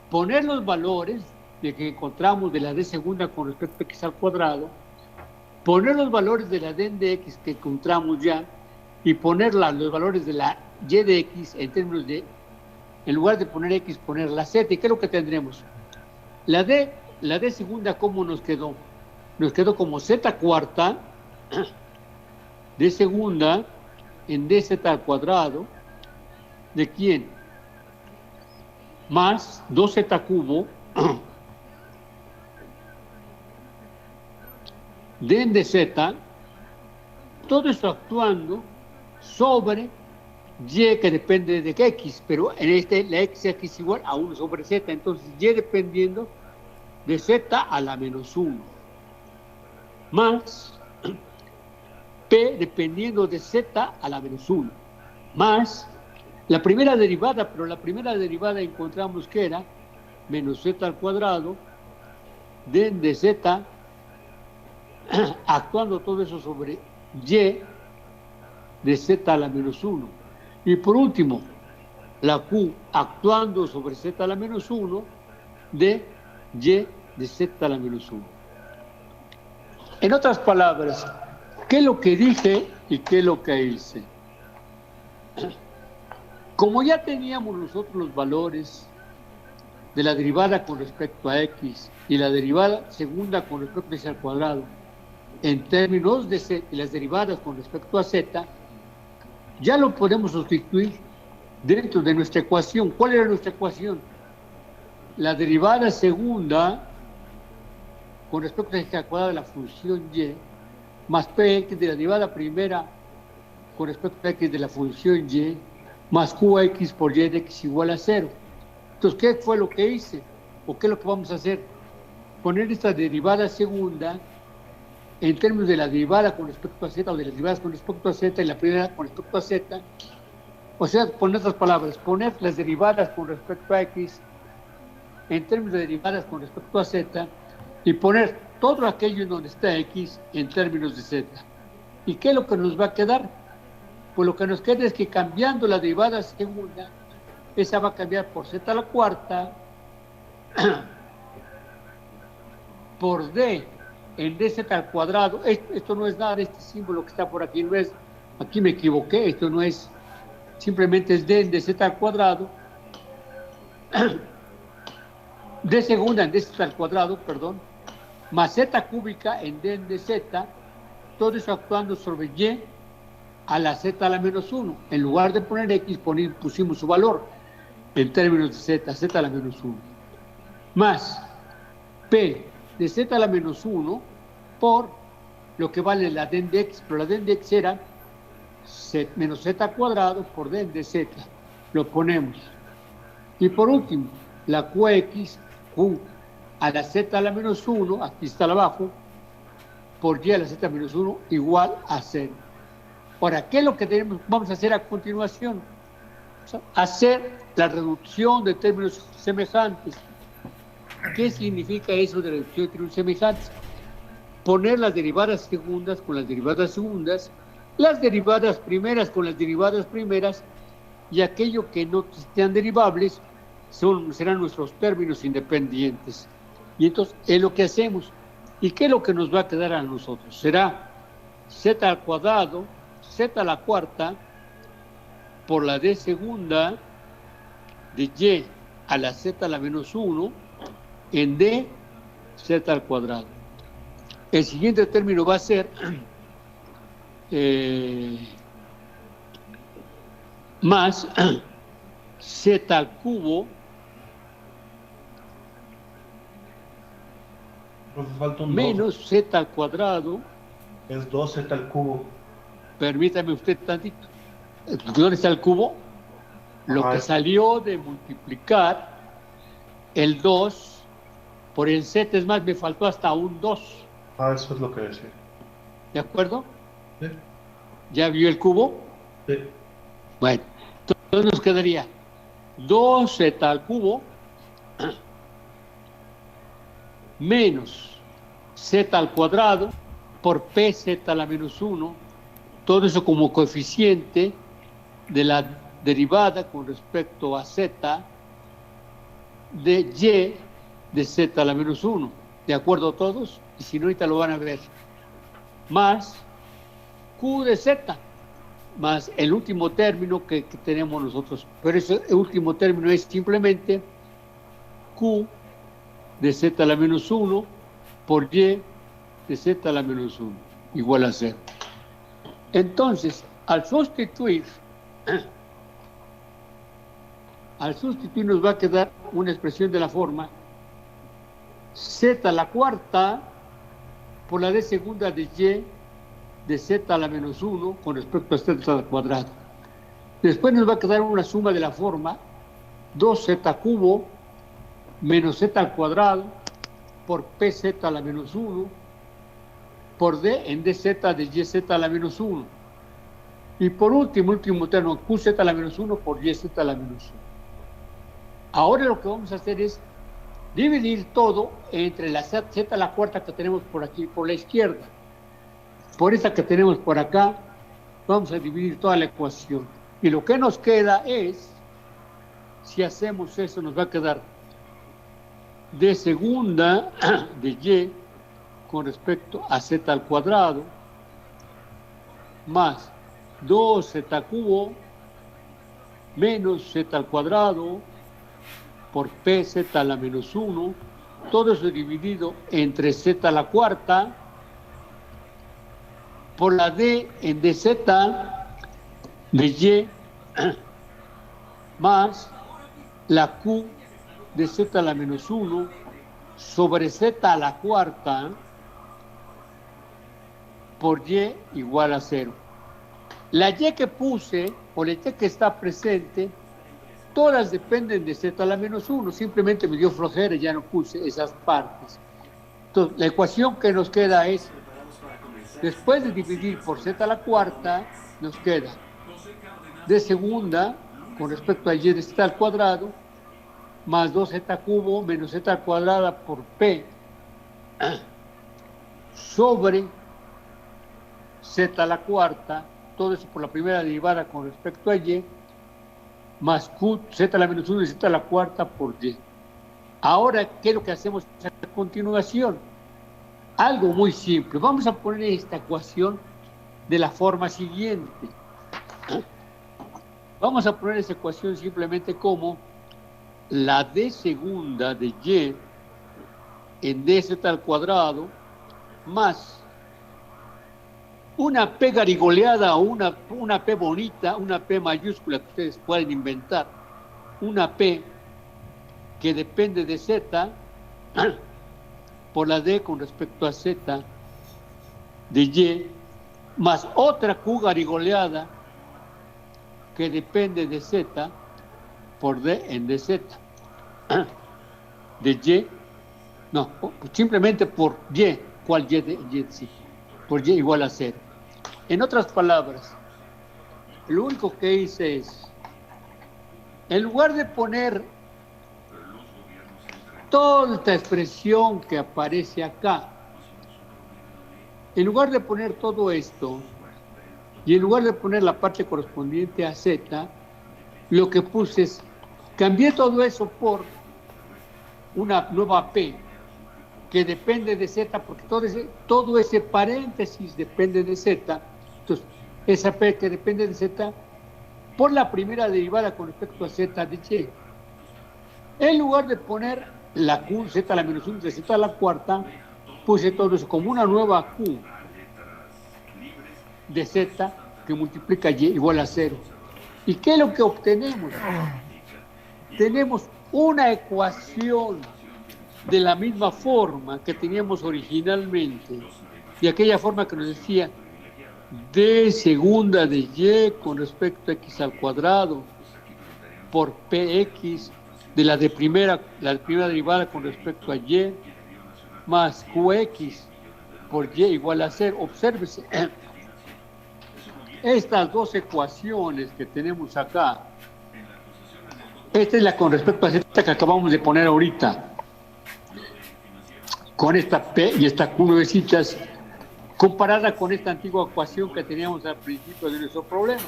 Poner los valores de que encontramos de la d segunda con respecto a x al cuadrado, poner los valores de la d de x que encontramos ya, y poner los valores de la y de x en términos de, en lugar de poner x, poner la z. ¿Y qué es lo que tendremos? La d segunda, ¿cómo nos quedó? Nos quedó como z cuarta de segunda en dz al cuadrado, ¿de quién? Más 2z cubo de n de z, todo esto actuando sobre y que depende de x, pero en la x igual a 1 sobre z, entonces y dependiendo de z a la menos 1, más p dependiendo de z a la menos 1, más la primera derivada, pero la primera derivada encontramos que era menos z al cuadrado de n de z, actuando todo eso sobre y de z a la menos 1. Y por último, la q actuando sobre z a la menos 1 de y de z a la menos 1. En otras palabras, ¿qué es lo que dije y qué es lo que hice? Como ya teníamos nosotros los valores de la derivada con respecto a x y la derivada segunda con respecto a x al cuadrado, en términos de z y las derivadas con respecto a z, ya lo podemos sustituir dentro de nuestra ecuación. ¿Cuál era nuestra ecuación? La derivada segunda con respecto a x al cuadrado de la función y más px de la derivada primera con respecto a x de la función y más qx por y de x igual a 0. Entonces, ¿qué fue lo que hice? ¿O qué es lo que vamos a hacer? Poner esta derivada segunda en términos de la derivada con respecto a z o de las derivadas con respecto a z y la primera con respecto a z. O sea, poner otras palabras, poner las derivadas con respecto a x en términos de derivadas con respecto a z y poner todo aquello en donde está x en términos de z. ¿Y qué es lo que nos va a quedar? Pues lo que nos queda es que cambiando la derivada segunda, esa va a cambiar por z a la cuarta por d en dz al cuadrado. Esto no es nada de este símbolo que está por aquí, no es, aquí me equivoqué, esto no es, simplemente es d en dz al cuadrado, d segunda en dz al cuadrado, perdón, más z cúbica en d en dz, todo eso actuando sobre y a la z a la menos 1. En lugar de poner x, pusimos su valor en términos de z a la menos 1, más p de z a la menos 1 por lo que vale la d en dx, pero la d en dx era menos z cuadrado por d en dz. Lo ponemos. Y por último, la qx, q a la z a la menos 1, aquí está abajo, por y a la z menos 1 igual a 0. Ahora, ¿qué es lo que vamos a hacer a continuación? Hacer la reducción de términos semejantes. ¿Qué significa eso de reducción de términos semejantes? Poner las derivadas segundas con las derivadas segundas, las derivadas primeras con las derivadas primeras, y aquello que no sean derivables serán nuestros términos independientes. Y entonces es lo que hacemos. ¿Y qué es lo que nos va a quedar a nosotros? Será z al cuadrado, z a la cuarta, por la d segunda de y a la z a la menos 1 en d z al cuadrado. El siguiente término va a ser más z al cubo menos z al cuadrado. Es 2z al cubo. Permítame usted tantito. ¿Dónde está el cubo? Lo que salió de multiplicar el 2 por el z, es más, me faltó hasta un 2. Eso es lo que decía. ¿De acuerdo? Sí. ¿Ya vio el cubo? Sí. Bueno, entonces nos quedaría 2z al cubo menos z al cuadrado por pz a la menos 1, todo eso como coeficiente de la derivada con respecto a z de y de z a la menos 1. ¿De acuerdo todos? Y si no, ahorita lo van a ver. Más q de z, más el último término que tenemos nosotros. Pero ese último término es simplemente q de z a la menos 1 por y de z a la menos 1 igual a 0. Entonces, al sustituir nos va a quedar una expresión de la forma z a la cuarta por la d segunda de y de z a la menos 1 con respecto a z al cuadrado. Después nos va a quedar una suma de la forma 2z cubo menos z al cuadrado por pz a la menos 1 por d en dz de yz a la menos 1. Y por último término, qz a la menos 1 por yz a la menos 1. Ahora lo que vamos a hacer es dividir todo entre la z a la cuarta que tenemos por aquí, por la izquierda. Por esta que tenemos por acá, vamos a dividir toda la ecuación. Y lo que nos queda es, si hacemos eso, nos va a quedar d segunda de y con respecto a z al cuadrado más 2z cubo menos z al cuadrado por pz a la menos 1, todo eso dividido entre z a la cuarta por la d en dz de y más la q de z a la menos 1 sobre z a la cuarta por y igual a 0. La y que puse, o la y que está presente, todas dependen de z a la menos 1. Simplemente me dio flojera y ya no puse esas partes. Entonces, la ecuación que nos queda es Después de dividir por z a la cuarta, nos queda d segunda con respecto a y de z al cuadrado, más 2z cubo menos z cuadrada por p sobre z a la cuarta, todo eso por la primera derivada con respecto a y, más q, z a la menos 1 y z a la cuarta por y. Ahora, ¿qué es lo que hacemos a continuación? Algo muy simple. Vamos a poner esta ecuación de la forma siguiente. Vamos a poner esa ecuación simplemente como la d segunda de y en dz al cuadrado más una p garigoleada o una p bonita, una p mayúscula que ustedes pueden inventar, una p que depende de z por la d con respecto a z de y, más otra q garigoleada que depende de z por d en dz de y, no, simplemente por y, ¿cuál y de y? Sí, por y igual a 0. En otras palabras, lo único que hice es, en lugar de poner toda esta expresión que aparece acá, en lugar de poner todo esto, y en lugar de poner la parte correspondiente a z, lo que puse es, cambié todo eso por una nueva p, que depende de z, porque todo ese paréntesis depende de z. Entonces, esa p que depende de z, por la primera derivada con respecto a z de y. En lugar de poner la q, z a la menos 1 de z a la cuarta, puse todo eso como una nueva q de z que multiplica y igual a 0. ¿Y qué es lo que obtenemos? Tenemos una ecuación de la misma forma que teníamos originalmente, de aquella forma que nos decía d segunda de y con respecto a x al cuadrado por px de la primera derivada con respecto a y más qx por y igual a 0. Obsérvese, estas dos ecuaciones que tenemos acá, esta es la con respecto a z que acabamos de poner ahorita, con esta p y esta q nuevecitas, comparada con esta antigua ecuación que teníamos al principio de nuestro problema.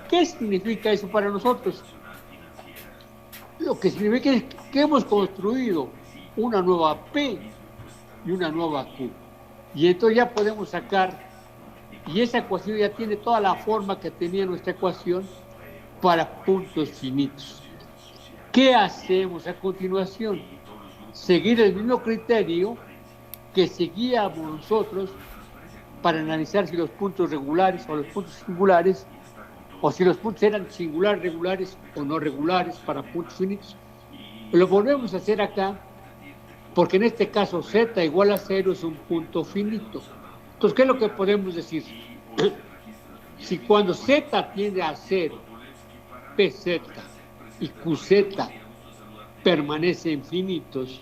¿Qué significa eso para nosotros? Lo que significa es que hemos construido una nueva p y una nueva q. Y entonces ya podemos sacar, y esa ecuación ya tiene toda la forma que tenía nuestra ecuación para puntos finitos. ¿Qué hacemos a continuación? Seguir el mismo criterio que seguíamos nosotros para analizar si los puntos regulares o los puntos singulares, o si los puntos eran singulares, regulares o no regulares para puntos finitos. Lo volvemos a hacer acá, porque en este caso z igual a 0 es un punto finito. Entonces, ¿qué es lo que podemos decir? Si cuando z tiende a 0, pz y qz permanecen infinitos,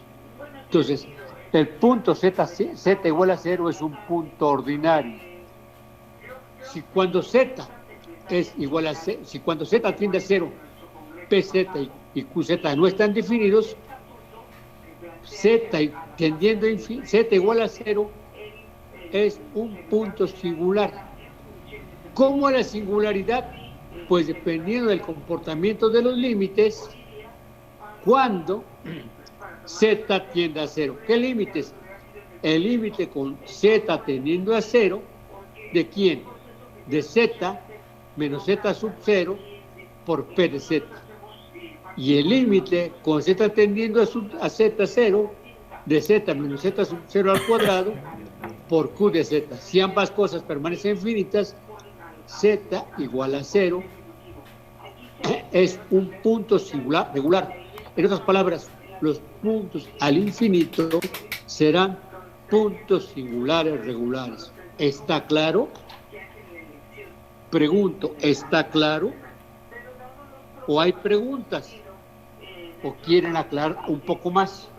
entonces el punto z igual a 0 es un punto ordinario. Si cuando z es igual a 0, si cuando z tiende a 0, pz y qz no están definidos, z tendiendo a z igual a 0 es un punto singular. ¿Cómo es la singularidad? Pues dependiendo del comportamiento de los límites, cuando z tiende a 0. ¿Qué límites? El límite con z tendiendo a 0, ¿de quién? De z menos z sub 0 por p de z. Y el límite con z tendiendo a z0, de z menos z sub 0 al cuadrado por q de z. Si ambas cosas permanecen infinitas, z igual a 0 es un punto singular regular. En otras palabras, los puntos al infinito serán puntos singulares regulares. ¿Está claro? Pregunto, ¿está claro? ¿O hay preguntas? ¿O quieren aclarar un poco más?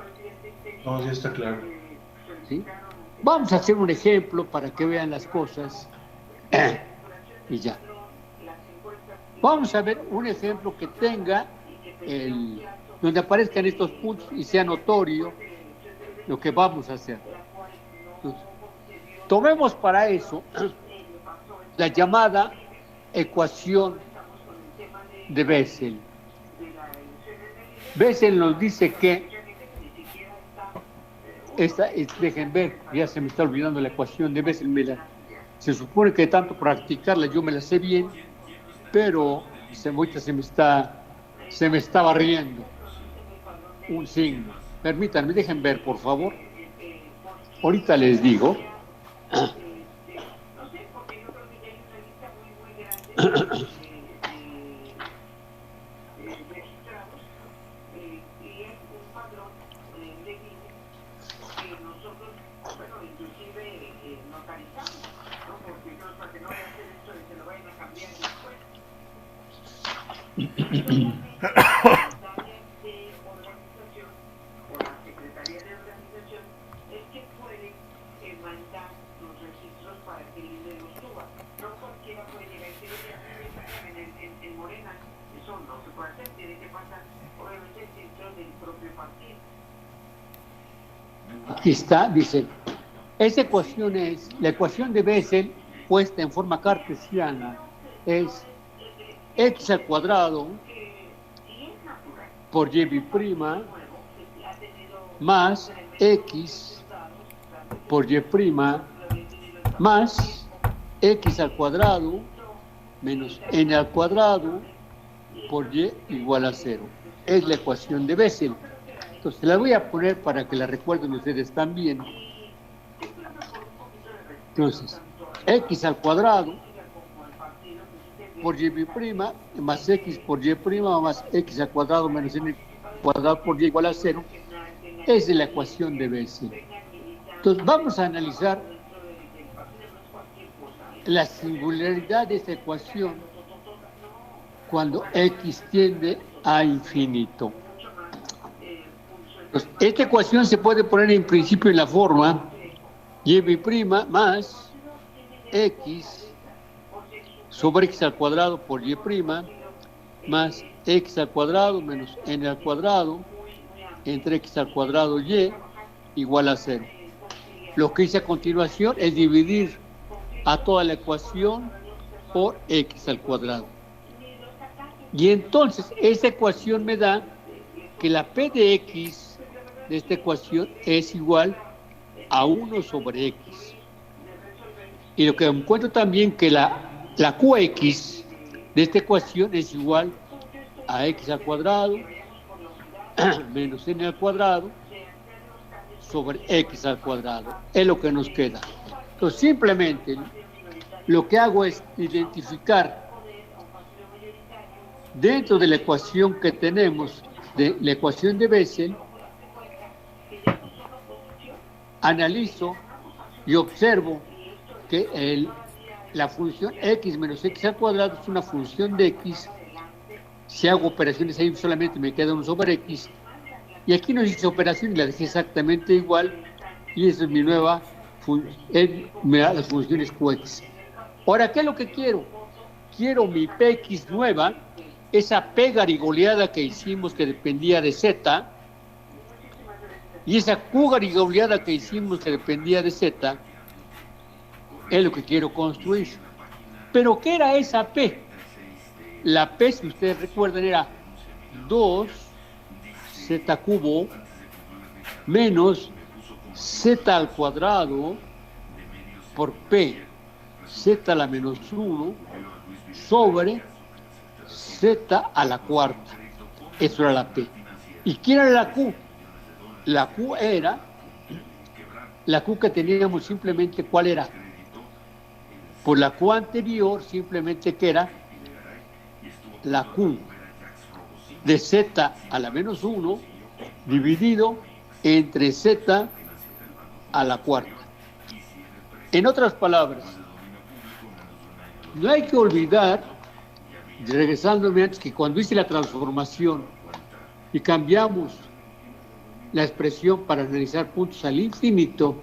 No, sí está claro. ¿Sí? Vamos a hacer un ejemplo para que vean las cosas y ya. Vamos a ver un ejemplo que tenga donde aparezcan estos puntos y sea notorio lo que vamos a hacer. Entonces, tomemos para eso la llamada ecuación de Bessel. Bessel nos dice que dejen ver, ya se me está olvidando la ecuación de Bessel. Se supone que de tanto practicarla yo me la sé bien, pero se me está barriendo un signo. Permítanme, dejen ver, por favor. Ahorita les digo. Aquí está, dice, esa ecuación es, la ecuación de Bessel puesta en forma cartesiana es x al cuadrado por y' más x por y' más x al cuadrado menos n al cuadrado por y igual a 0. Es la ecuación de Bessel. Entonces la voy a poner para que la recuerden ustedes también. Entonces, x al cuadrado por y' más x por y' más x al cuadrado menos n al cuadrado por y igual a 0 es la ecuación de Bessel. Entonces vamos a analizar la singularidad de esta ecuación cuando x tiende a infinito. Entonces, esta ecuación se puede poner en principio en la forma y' más x sobre x al cuadrado por y' más x al cuadrado menos n al cuadrado entre x al cuadrado y igual a 0. Lo que hice a continuación es dividir a toda la ecuación por x al cuadrado. Y entonces esta ecuación me da que la p de x de esta ecuación es igual a 1 sobre x. Y lo que encuentro también que la qx de esta ecuación es igual a x al cuadrado menos n al cuadrado sobre x al cuadrado. Es lo que nos queda. Entonces simplemente lo que hago es identificar dentro de la ecuación que tenemos, de la ecuación de Bessel, analizo y observo que la función x menos x al cuadrado es una función de x. Si hago operaciones ahí solamente me queda 1 sobre x. Y aquí no hice operación y la dejé exactamente igual. Y esa es mi nueva función, las funciones qx. Ahora, ¿qué es lo que quiero? Quiero mi px nueva, esa p garigoleada que hicimos que dependía de z, y esa q garigoleada que hicimos que dependía de z, es lo que quiero construir. ¿Pero qué era esa p? La p, si ustedes recuerdan, era 2z cubo menos z al cuadrado por p z a la menos 1 sobre z a la cuarta. Eso era la p. ¿Y quién era la q? La q era la q que teníamos simplemente, ¿cuál era? Por la q anterior, simplemente que era la q de z a la menos 1 dividido entre z a la cuarta. En otras palabras, no hay que olvidar, regresándome antes, que cuando hice la transformación y cambiamos la expresión para analizar puntos al infinito,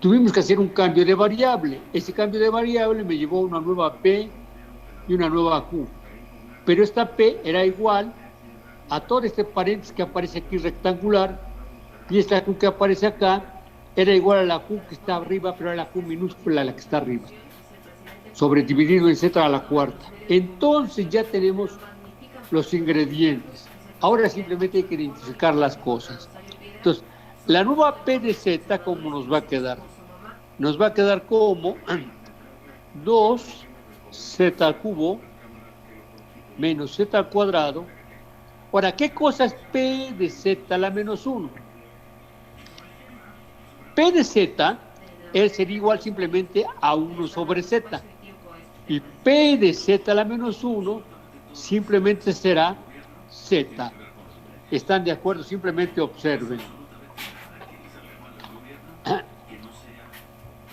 tuvimos que hacer un cambio de variable. Ese cambio de variable me llevó a una nueva P y una nueva Q. Pero esta P era igual a todo este paréntesis que aparece aquí rectangular, y esta Q que aparece acá era igual a la Q que está arriba, pero a la Q minúscula, la que está arriba, sobredividido en Z a la cuarta. Entonces ya tenemos los ingredientes. Ahora simplemente hay que identificar las cosas. Entonces, la nueva P de Z, ¿cómo nos va a quedar? Nos va a quedar como 2Z al cubo menos Z al cuadrado. Ahora, ¿qué cosa es P de Z a la menos 1? P de Z sería igual simplemente a 1 sobre Z. Y P de Z a la menos 1 simplemente será Z. ¿Están de acuerdo? Simplemente observen.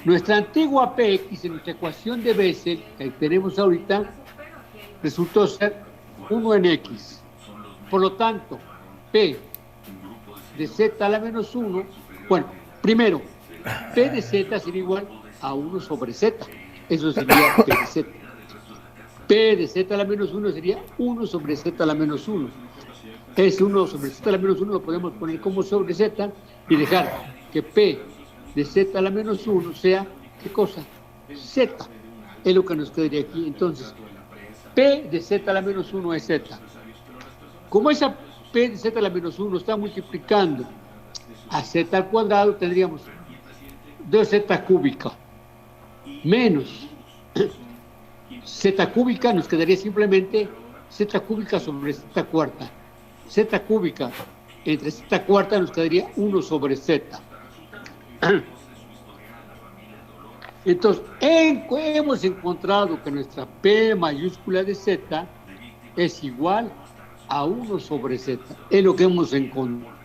Nuestra antigua Px en nuestra ecuación de Bessel, que tenemos ahorita, resultó ser 1 en X. Por lo tanto, P de Z a la menos 1, bueno, primero, P de Z sería igual a 1 sobre Z. Eso sería P de Z. P de Z a la menos 1 sería 1 sobre Z a la menos 1. Ese 1 sobre Z a la menos 1 lo podemos poner como sobre Z y dejar que P de Z a la menos 1 sea, ¿qué cosa? Z. Es lo que nos quedaría aquí. Entonces, P de Z a la menos 1 es Z. Como esa P de Z a la menos 1 está multiplicando a Z al cuadrado, tendríamos 2Z cúbica menos Z cúbica, nos quedaría simplemente Z cúbica sobre Z cuarta. Z cúbica entre Z cuarta nos quedaría 1 sobre Z. Entonces, hemos encontrado que nuestra P mayúscula de Z es igual a 1 sobre Z. Es lo que hemos encontrado.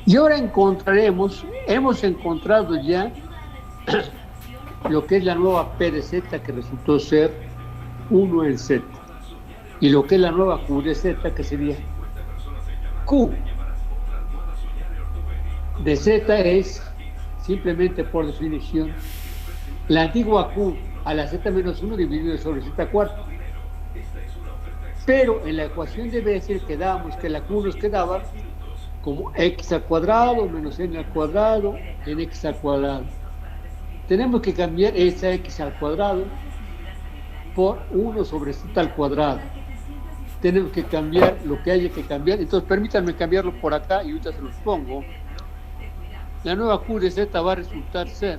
Y ahora hemos encontrado ya lo que es la nueva P de Z, que resultó ser 1 en Z, y lo que es la nueva Q de Z, que sería Q de Z es, simplemente por definición, la antigua Q a la Z menos 1 dividido sobre Z cuarto. Pero en la ecuación de Bessel quedábamos que la Q nos quedaba como x al cuadrado menos n al cuadrado en x al cuadrado. Tenemos que cambiar esa x al cuadrado por 1 sobre z al cuadrado. Tenemos que cambiar lo que haya que cambiar. Entonces permítanme cambiarlo por acá y ahorita se los pongo. La nueva Q de Z va a resultar ser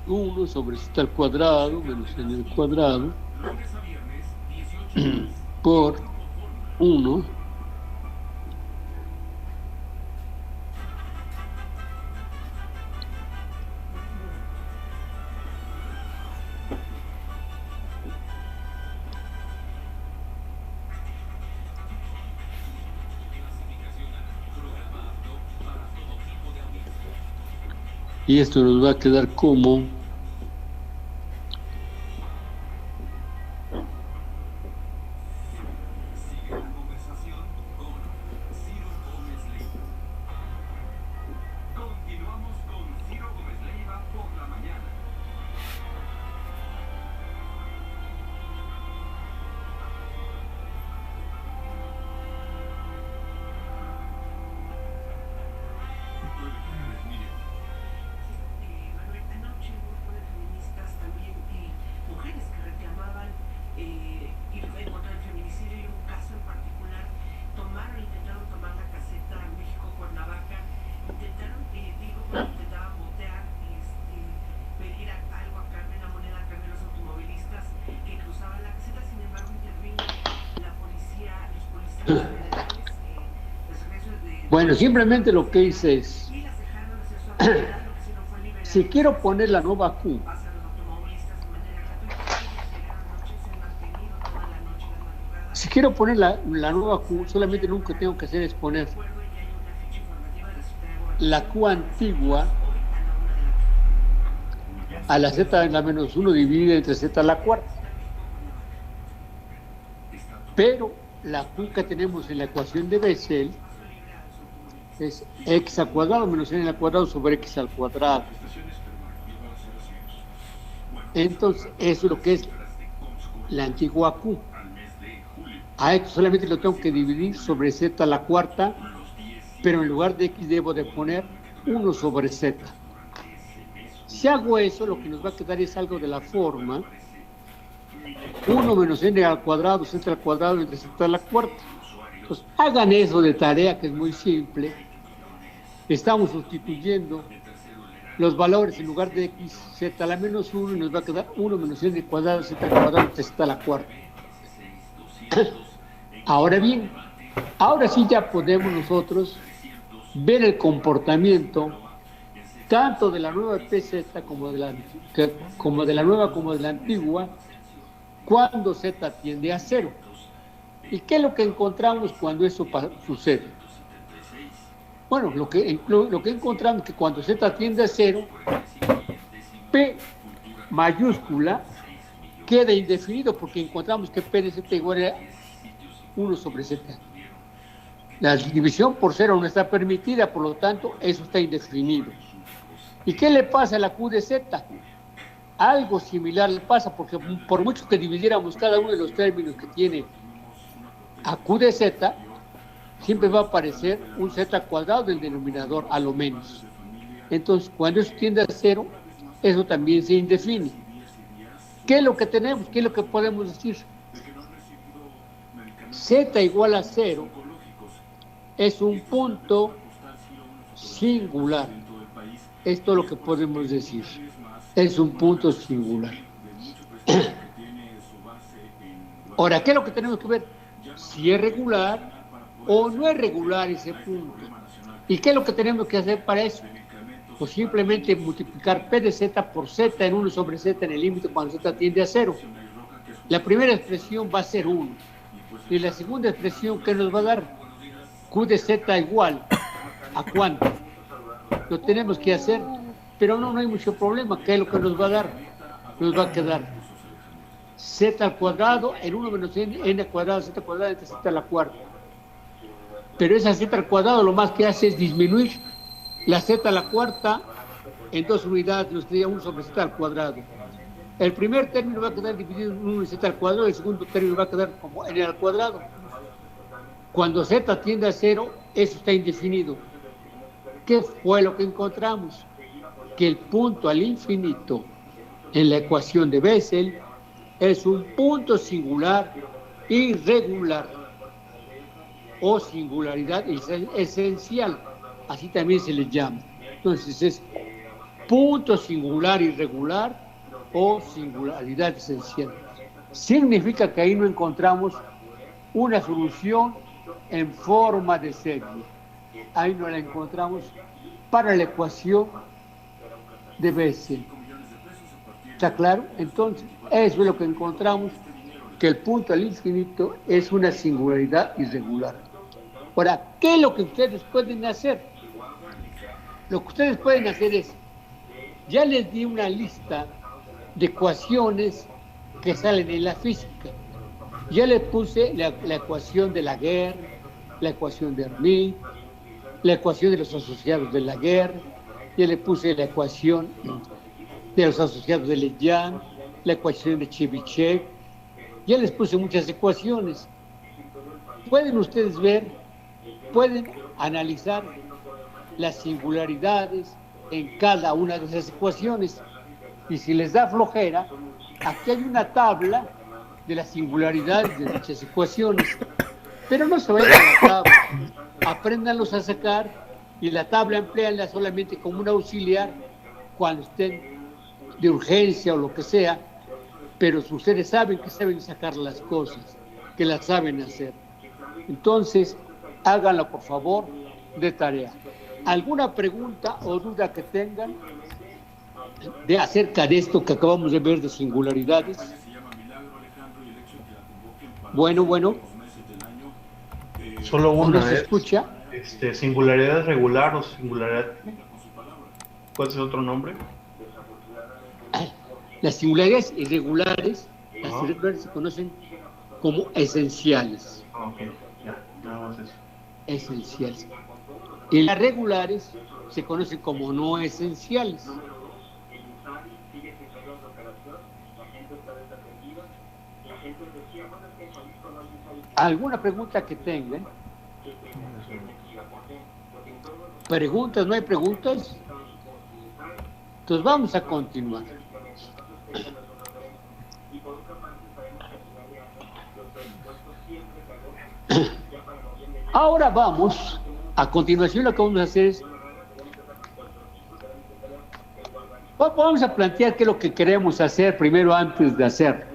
uno sobre z al cuadrado menos n al cuadrado por 1 y esto nos va a quedar como Bueno, simplemente lo que hice es, si quiero poner la nueva Q, la nueva Q, solamente lo único que tengo que hacer es poner la Q antigua a la z en la menos 1 dividida entre z a la cuarta. Pero la Q que tenemos en la ecuación de Bessel es x al cuadrado menos n al cuadrado sobre x al cuadrado. Entonces, eso es lo que es la antigua Q. A esto solamente lo tengo que dividir sobre z a la cuarta, pero en lugar de x debo de poner 1 sobre z. Si hago eso, lo que nos va a quedar es algo de la forma 1 menos n al cuadrado, z al cuadrado entre z a la cuarta. Entonces, hagan eso de tarea, que es muy simple. Estamos sustituyendo los valores en lugar de x, z a la menos 1, y nos va a quedar 1 menos n al cuadrado, z al cuadrado entre z a la cuarta. Ahora bien, ahora sí ya podemos nosotros ver el comportamiento tanto de la nueva PZ como de la nueva como de la antigua cuando z tiende a 0. ¿Y qué es lo que encontramos cuando eso sucede? Bueno, lo que encontramos es que cuando z tiende a 0, P mayúscula queda indefinido porque encontramos que P de z igual a 1 sobre z. La división por 0 no está permitida, por lo tanto, eso está indefinido. ¿Y qué le pasa a la Q de z? Algo similar le pasa, porque por mucho que dividiéramos cada uno de los términos que tiene a Q de z, siempre va a aparecer un z cuadrado del denominador, a lo menos. Entonces, cuando eso tiende a 0, eso también se indefine. ¿Qué es lo que tenemos? ¿Qué es lo que podemos decir? Z igual a 0 es un punto singular. Esto es lo que podemos decir. Es un punto singular. Ahora, ¿qué es lo que tenemos que ver? Si es regular o no es regular ese punto. ¿Y qué es lo que tenemos que hacer para eso? Pues simplemente multiplicar P de Z por Z en 1 sobre Z en el límite cuando Z tiende a 0. La primera expresión va a ser 1. Y la segunda expresión, ¿qué nos va a dar? Q de Z igual a ¿cuánto? Lo tenemos que hacer, pero no hay mucho problema. ¿Qué es lo que nos va a dar? Nos va a quedar Z al cuadrado en 1 menos n al cuadrado, Z al cuadrado entre Z a la cuarta. Pero esa Z al cuadrado lo más que hace es disminuir la Z a la cuarta en 2 unidades, nos queda 1 sobre Z al cuadrado. El primer término va a quedar dividido en 1 y Z al cuadrado, el segundo término va a quedar como n al cuadrado. Cuando Z tiende a 0, eso está indefinido. ¿Qué fue lo que encontramos? Que el punto al infinito en la ecuación de Bessel es un punto singular irregular o singularidad esencial, así también se le llama. Entonces es punto singular irregular o singularidad esencial. Significa que ahí no encontramos una solución en forma de serie. Ahí no la encontramos para la ecuación de Bessel. ¿Está claro? Entonces, eso es lo que encontramos, que el punto al infinito es una singularidad irregular. Ahora, ¿qué es lo que ustedes pueden hacer? Lo que ustedes pueden hacer es, ya les di una lista de ecuaciones que salen en la física. Ya les puse la ecuación de Laguerre, la ecuación de Hermite, la ecuación de los asociados de Laguerre, ya le puse la ecuación de los asociados de Legendre, la ecuación de Chebyshev, ya les puse muchas ecuaciones. Pueden ustedes ver, pueden analizar las singularidades en cada una de esas ecuaciones. Y si les da flojera, aquí hay una tabla de las singularidades de dichas ecuaciones. Pero no se vayan a la tabla, apréndanlos a sacar y la tabla empléanla solamente como un auxiliar cuando estén de urgencia o lo que sea, pero si ustedes saben que saben sacar las cosas, que las saben hacer. Entonces, háganlo por favor de tarea. ¿Alguna pregunta o duda que tengan acerca de esto que acabamos de ver de singularidades? Bueno. Solo una ¿No se escucha? Singularidad regular o singularidad. ¿Cuál es el otro nombre? Las singularidades irregulares, las irregulares se conocen como esenciales. Ok, ya, nada más eso. Esenciales. Y las regulares se conocen como no esenciales. ¿Alguna pregunta que tengan? ¿Preguntas? ¿No hay preguntas? Entonces vamos a continuar. Ahora vamos, a continuación lo que vamos a hacer es, vamos a plantear qué es lo que queremos hacer primero antes de hacer.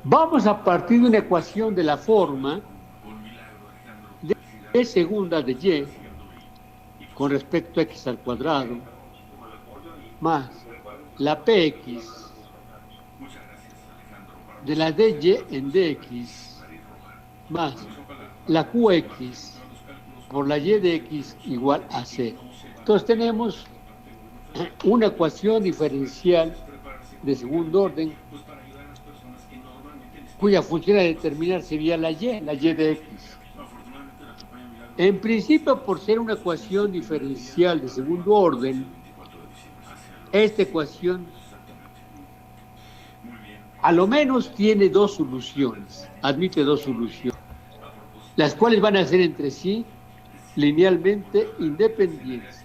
Vamos a partir de una ecuación de la forma de segunda de y con respecto a x al cuadrado más la px de la dy en dx más la qx por la y de x igual a c. Entonces tenemos una ecuación diferencial de segundo orden cuya función a determinar sería la y de x. En principio, por ser una ecuación diferencial de segundo orden, esta ecuación a lo menos tiene dos soluciones, admite dos soluciones, las cuales van a ser entre sí linealmente independientes.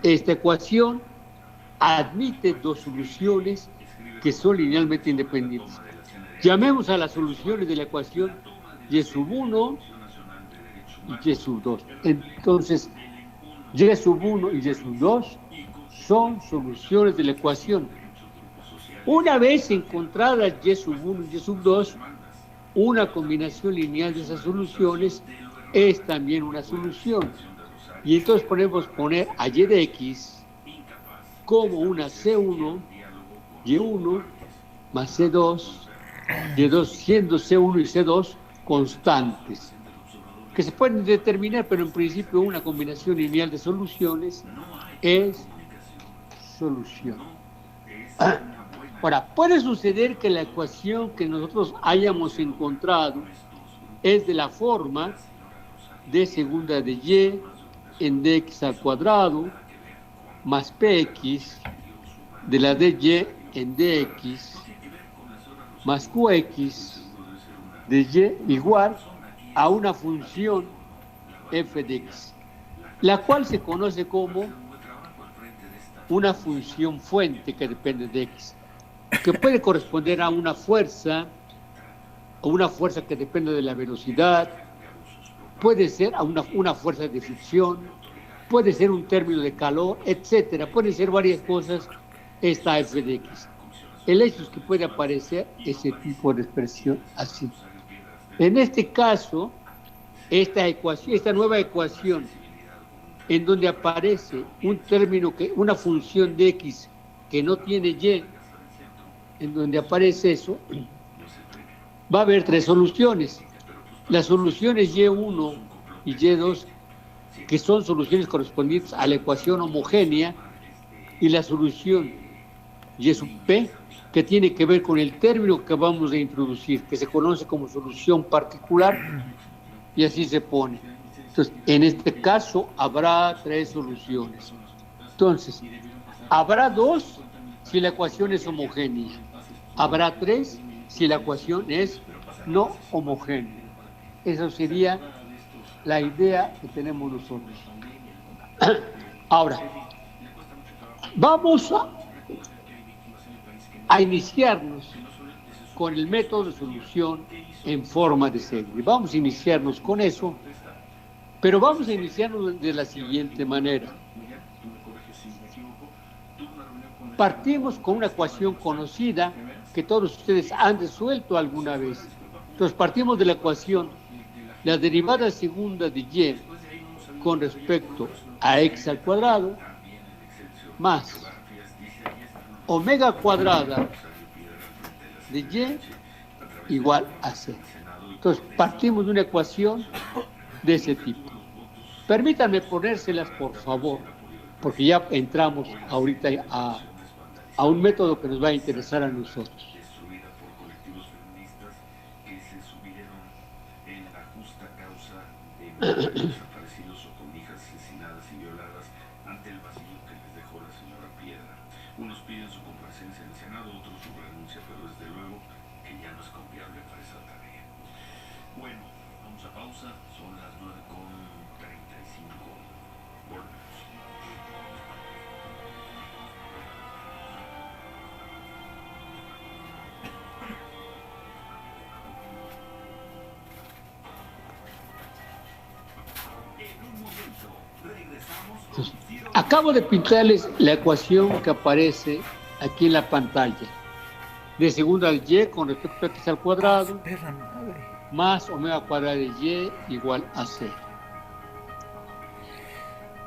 Esta ecuación admite dos soluciones que son linealmente independientes. Llamemos a las soluciones de la ecuación y sub 1 y y sub 2. Entonces, y sub 1 y y sub 2 son soluciones de la ecuación. Una vez encontradas y sub 1 y y sub 2, una combinación lineal de esas soluciones es también una solución. Y entonces podemos poner a y de x como una C1, Y1 más C2, Y2 siendo C1 y C2 constantes, que se pueden determinar, pero en principio una combinación lineal de soluciones es solución. Ahora, puede suceder que la ecuación que nosotros hayamos encontrado es de la forma de segunda de y en dx al cuadrado más px de la dy en dx más qx de y igual a una función f de x, la cual se conoce como una función fuente que depende de x, que puede corresponder a una fuerza que depende de la velocidad, puede ser a una fuerza de fricción, puede ser un término de calor, etcétera. Pueden ser varias cosas esta f de x. El hecho es que puede aparecer ese tipo de expresión así. En este caso, esta nueva ecuación, en donde aparece un término, una función de x que no tiene y, en donde aparece eso, va a haber tres soluciones. Las soluciones y1 y y2, que son soluciones correspondientes a la ecuación homogénea, y la solución y sub p, que tiene que ver con el término que vamos a introducir, que se conoce como solución particular, y así se pone. Entonces, en este caso, habrá tres soluciones. Entonces, habrá dos si la ecuación es homogénea. Habrá tres si la ecuación es no homogénea. Esa sería la idea que tenemos nosotros. Ahora, vamos a iniciarnos con el método de solución en forma de serie. Vamos a iniciarnos con eso, pero vamos a iniciarnos de la siguiente manera. Partimos con una ecuación conocida que todos ustedes han resuelto alguna vez. Entonces partimos de la ecuación, la derivada segunda de y con respecto a x al cuadrado más omega cuadrada de y igual a c. Entonces partimos de una ecuación de ese tipo. Permítanme ponérselas, por favor, porque ya entramos ahorita a un método que nos va a interesar a nosotros. Desaparecidos o con hijas asesinadas y violadas ante el vacío que les dejó la señora Piedra. Unos piden su comparecencia en el Senado, otros su renuncia, pero desde luego que ya no es confiable para esa tarea. Bueno, vamos a pausa, son las 9:35. Volvemos. Entonces, acabo de pintarles la ecuación que aparece aquí en la pantalla. De segunda de y con respecto a x al cuadrado más omega cuadrada de y igual a c.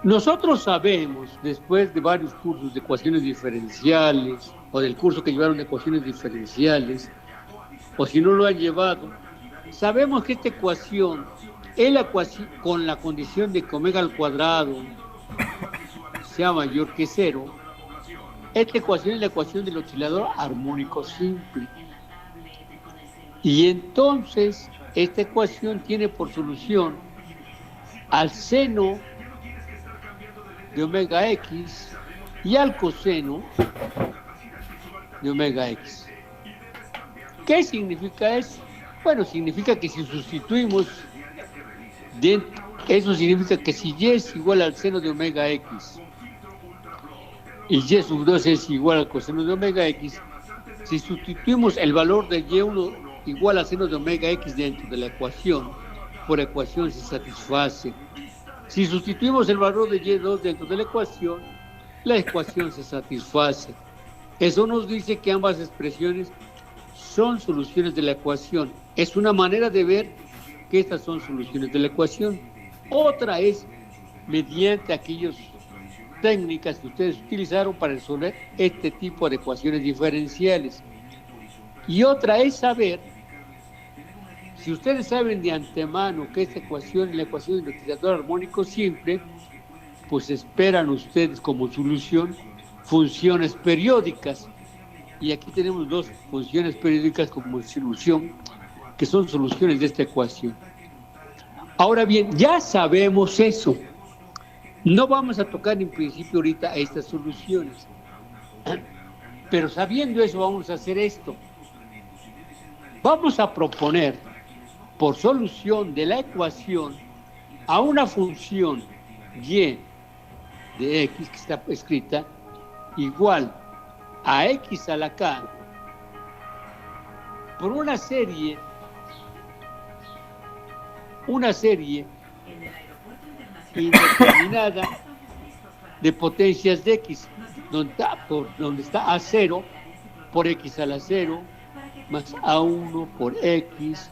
Nosotros sabemos, después de varios cursos de ecuaciones diferenciales, o del curso que llevaron de ecuaciones diferenciales, o si no lo han llevado, sabemos que esta ecuación es la ecuación con la condición de que omega al cuadrado sea mayor que 0. Esta ecuación es la ecuación del oscilador armónico simple. Y entonces, esta ecuación tiene por solución al seno de omega x y al coseno de omega x. ¿Qué significa eso? Bueno, significa que si sustituimos, eso significa que si y es igual al seno de omega x y y sub 2 es igual al coseno de omega x, si sustituimos el valor de y1 igual al seno de omega x dentro de la ecuación, por ecuación se satisface. Si sustituimos el valor de y2 dentro de la ecuación se satisface. Eso nos dice que ambas expresiones son soluciones de la ecuación. Es una manera de ver que estas son soluciones de la ecuación. Otra es mediante aquellas técnicas que ustedes utilizaron para resolver este tipo de ecuaciones diferenciales. Y otra es saber, si ustedes saben de antemano que esta ecuación es la ecuación del oscilador armónico simple, pues esperan ustedes como solución funciones periódicas. Y aquí tenemos dos funciones periódicas como solución, que son soluciones de esta ecuación. Ahora bien, ya sabemos eso. No vamos a tocar en principio ahorita estas soluciones. Pero sabiendo eso, vamos a hacer esto. Vamos a proponer por solución de la ecuación a una función y de x que está escrita igual a x a la k por una serie indeterminada de potencias de x, donde está a0 por x a la 0 más a1 por x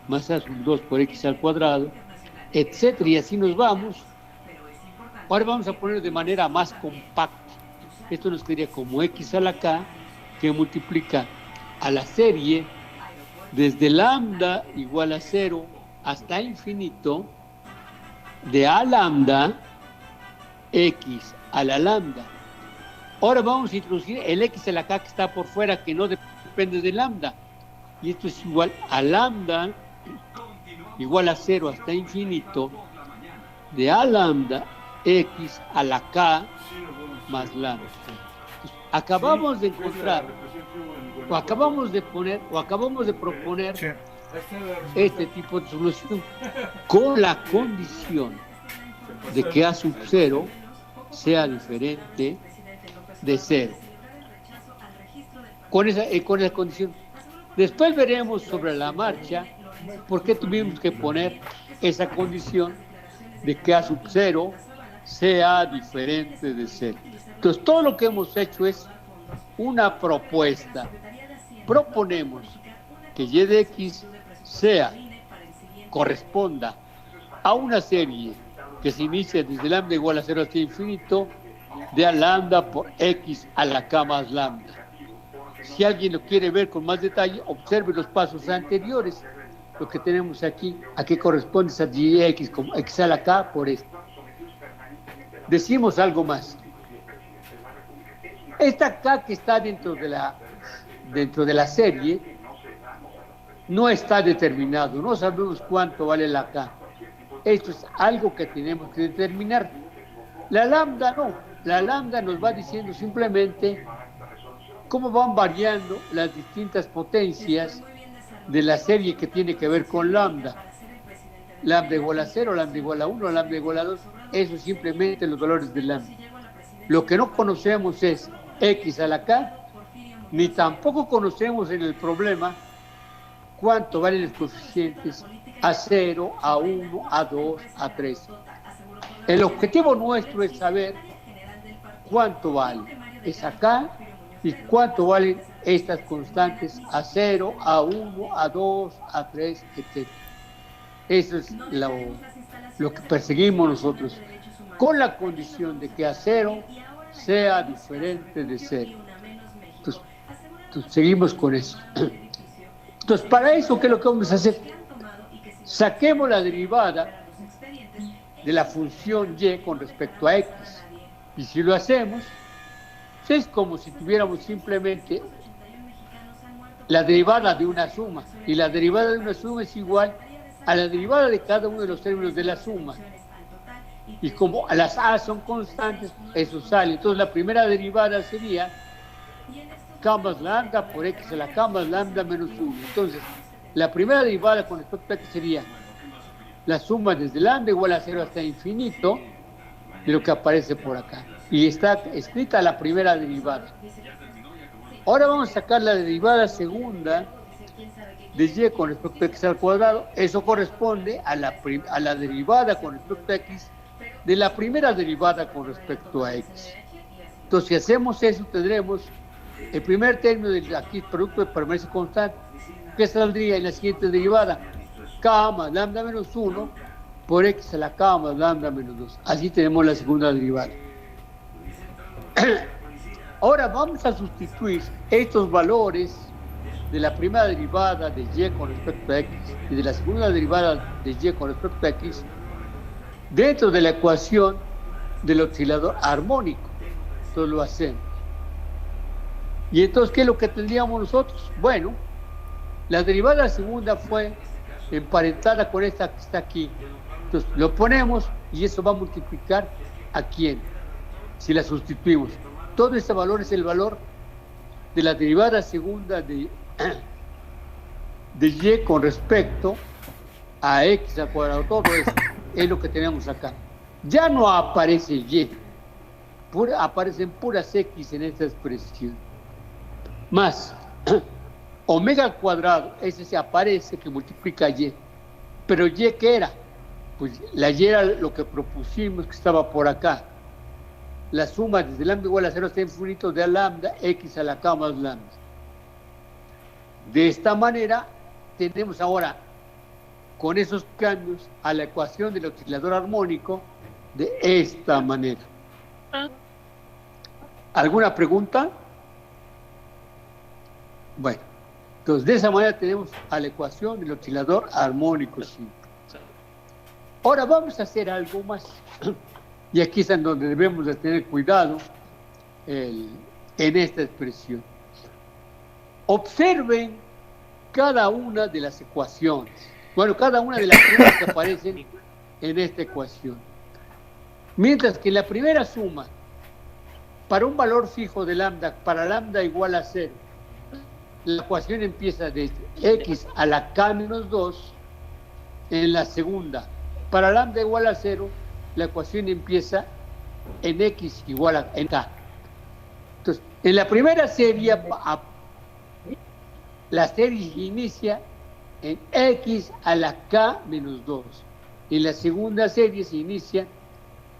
más a2 por x al cuadrado, etcétera, y así nos vamos. Ahora vamos a poner de manera más compacta. Esto nos quedaría como x a la k, que multiplica a la serie desde lambda igual a 0 hasta infinito de a lambda x a la lambda. Ahora vamos a introducir el x a la k que está por fuera, que no depende de lambda. Y esto es igual a lambda igual a 0 hasta infinito de a lambda x a la k más lambda. Acabamos de encontrar, o acabamos de proponer este tipo de solución con la condición de que a sub 0 sea diferente de 0. Con esa condición. Después veremos sobre la marcha por qué tuvimos que poner esa condición de que a sub 0 sea diferente de 0. Entonces, todo lo que hemos hecho es una propuesta. Proponemos que y de x corresponda a una serie que se inicia desde lambda igual a 0 hasta infinito, de a lambda por x a la k más lambda. Si alguien lo quiere ver con más detalle, observe los pasos anteriores. Lo que tenemos aquí, ¿a qué corresponde esa dx como x a la k por esto? Decimos algo más. Esta k que está dentro de la serie no está determinado, no sabemos cuánto vale la k. Esto es algo que tenemos que determinar. La lambda no, la lambda nos va diciendo simplemente cómo van variando las distintas potencias de la serie que tiene que ver con lambda. Lambda igual a 0, lambda igual a 1, lambda igual a 2, eso es simplemente los valores de lambda. Lo que no conocemos es x a la k, ni tampoco conocemos en el problema cuánto valen los coeficientes a 0, a 1, a 2, a 3. El objetivo nuestro es saber cuánto vale esa k y cuánto valen estas constantes a 0, a 1, a 2, a 3, etc. Eso es lo que perseguimos nosotros, con la condición de que a 0 sea diferente de 0. Entonces, seguimos con eso. Entonces, para eso, ¿qué es lo que vamos a hacer? Saquemos la derivada de la función y con respecto a x. Y si lo hacemos, es como si tuviéramos simplemente la derivada de una suma. Y la derivada de una suma es igual a la derivada de cada uno de los términos de la suma. Y como las a son constantes, eso sale. Entonces, la primera derivada sería k más lambda por x a la k más lambda menos 1. Entonces, la primera derivada con respecto a x sería la suma desde lambda igual a 0 hasta infinito de lo que aparece por acá. Y está escrita la primera derivada. Ahora vamos a sacar la derivada segunda de y con respecto a x al cuadrado. Eso corresponde a la derivada con respecto a x de la primera derivada con respecto a x. Entonces, si hacemos eso, tendremos el primer término de aquí, producto de permanece constante, que saldría en la siguiente derivada, k más lambda menos 1 por x a la k más lambda menos 2. Así tenemos la segunda derivada. Ahora vamos a sustituir estos valores de la primera derivada de y con respecto a x y de la segunda derivada de y con respecto a x dentro de la ecuación del oscilador armónico. Entonces lo hacemos. Y entonces, ¿qué es lo que tendríamos nosotros? Bueno, la derivada segunda fue emparentada con esta que está aquí. Entonces lo ponemos y eso va a multiplicar ¿a quién? Si la sustituimos. Todo este valor es el valor de la derivada segunda de y con respecto a x al cuadrado. Todo esto es lo que tenemos acá. Ya no aparece y, aparecen puras x en esta expresión. Más omega al cuadrado, ese se aparece que multiplica y. Pero y, ¿qué era? Pues la y era lo que propusimos que estaba por acá. La suma desde lambda igual a 0 hasta infinito de a lambda x a la k más lambda. De esta manera tenemos ahora, con esos cambios, a la ecuación del oscilador armónico de esta manera. ¿Alguna pregunta? Bueno, entonces de esa manera tenemos a la ecuación del oscilador armónico simple. Ahora vamos a hacer algo más. Y aquí es en donde debemos de tener cuidado en esta expresión. Observen cada una de las ecuaciones. Bueno, cada una de las sumas que aparecen en esta ecuación. Mientras que la primera suma, para un valor fijo de lambda, para lambda igual a 0, la ecuación empieza desde x a la k menos 2. En la segunda, para lambda igual a 0, la ecuación empieza en x igual a k. Entonces, en la primera serie, la serie inicia en x a la k menos 2. En la segunda serie se inicia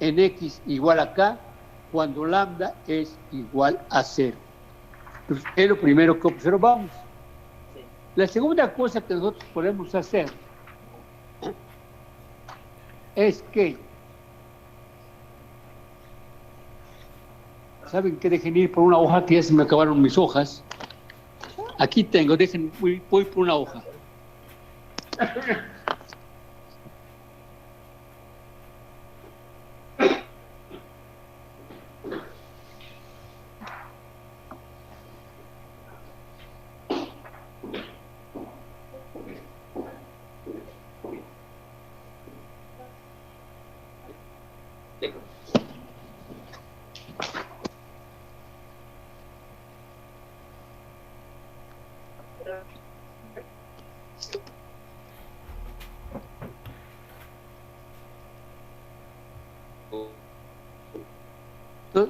en x igual a k cuando lambda es igual a 0. Entonces, es lo primero que observamos. La segunda cosa que nosotros podemos hacer es que, ¿saben qué? Dejen ir por una hoja, que ya se me acabaron mis hojas. Aquí tengo, voy por una hoja.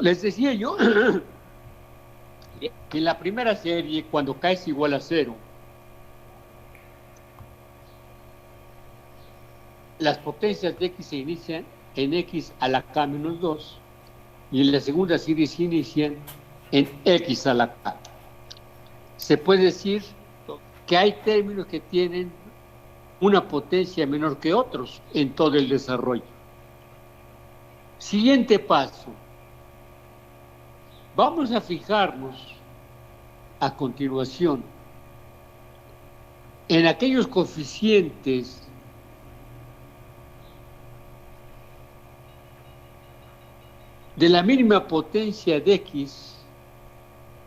Les decía yo que en la primera serie, cuando K es igual a 0, las potencias de X se inician en X a la K menos 2, y en la segunda serie se inician en X a la K. Se puede decir que hay términos que tienen una potencia menor que otros en todo el desarrollo. Siguiente paso. Vamos a fijarnos a continuación en aquellos coeficientes de la mínima potencia de X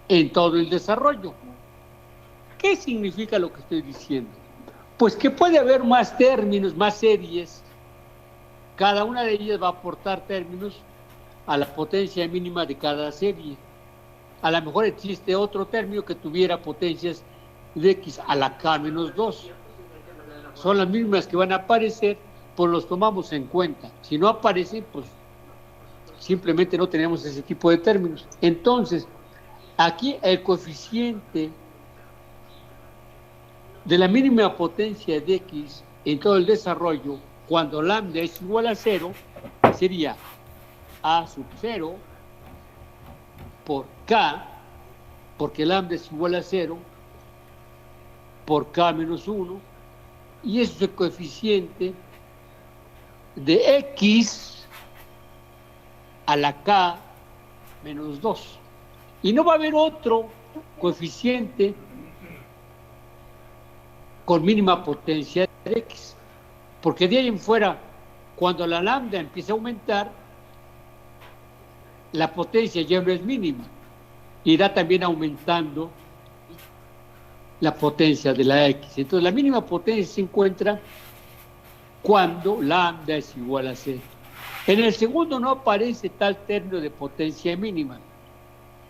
en todo el desarrollo. ¿Qué significa lo que estoy diciendo? Pues que puede haber más términos, más series. Cada una de ellas va a aportar términos a la potencia mínima de cada serie. A lo mejor existe otro término que tuviera potencias de X a la K menos 2. Son las mismas que van a aparecer, pues los tomamos en cuenta. Si no aparecen, pues simplemente no tenemos ese tipo de términos. Entonces, aquí el coeficiente de la mínima potencia de X en todo el desarrollo, cuando lambda es igual a 0, sería A sub 0 por K, porque lambda es igual a 0, por K menos 1, y eso es el coeficiente de X a la K menos 2. Y no va a haber otro coeficiente con mínima potencia de X, porque de ahí en fuera, cuando la lambda empieza a aumentar, la potencia ya no es mínima, irá también aumentando la potencia de la X. Entonces la mínima potencia se encuentra cuando lambda es igual a 0. En el segundo no aparece tal término de potencia mínima.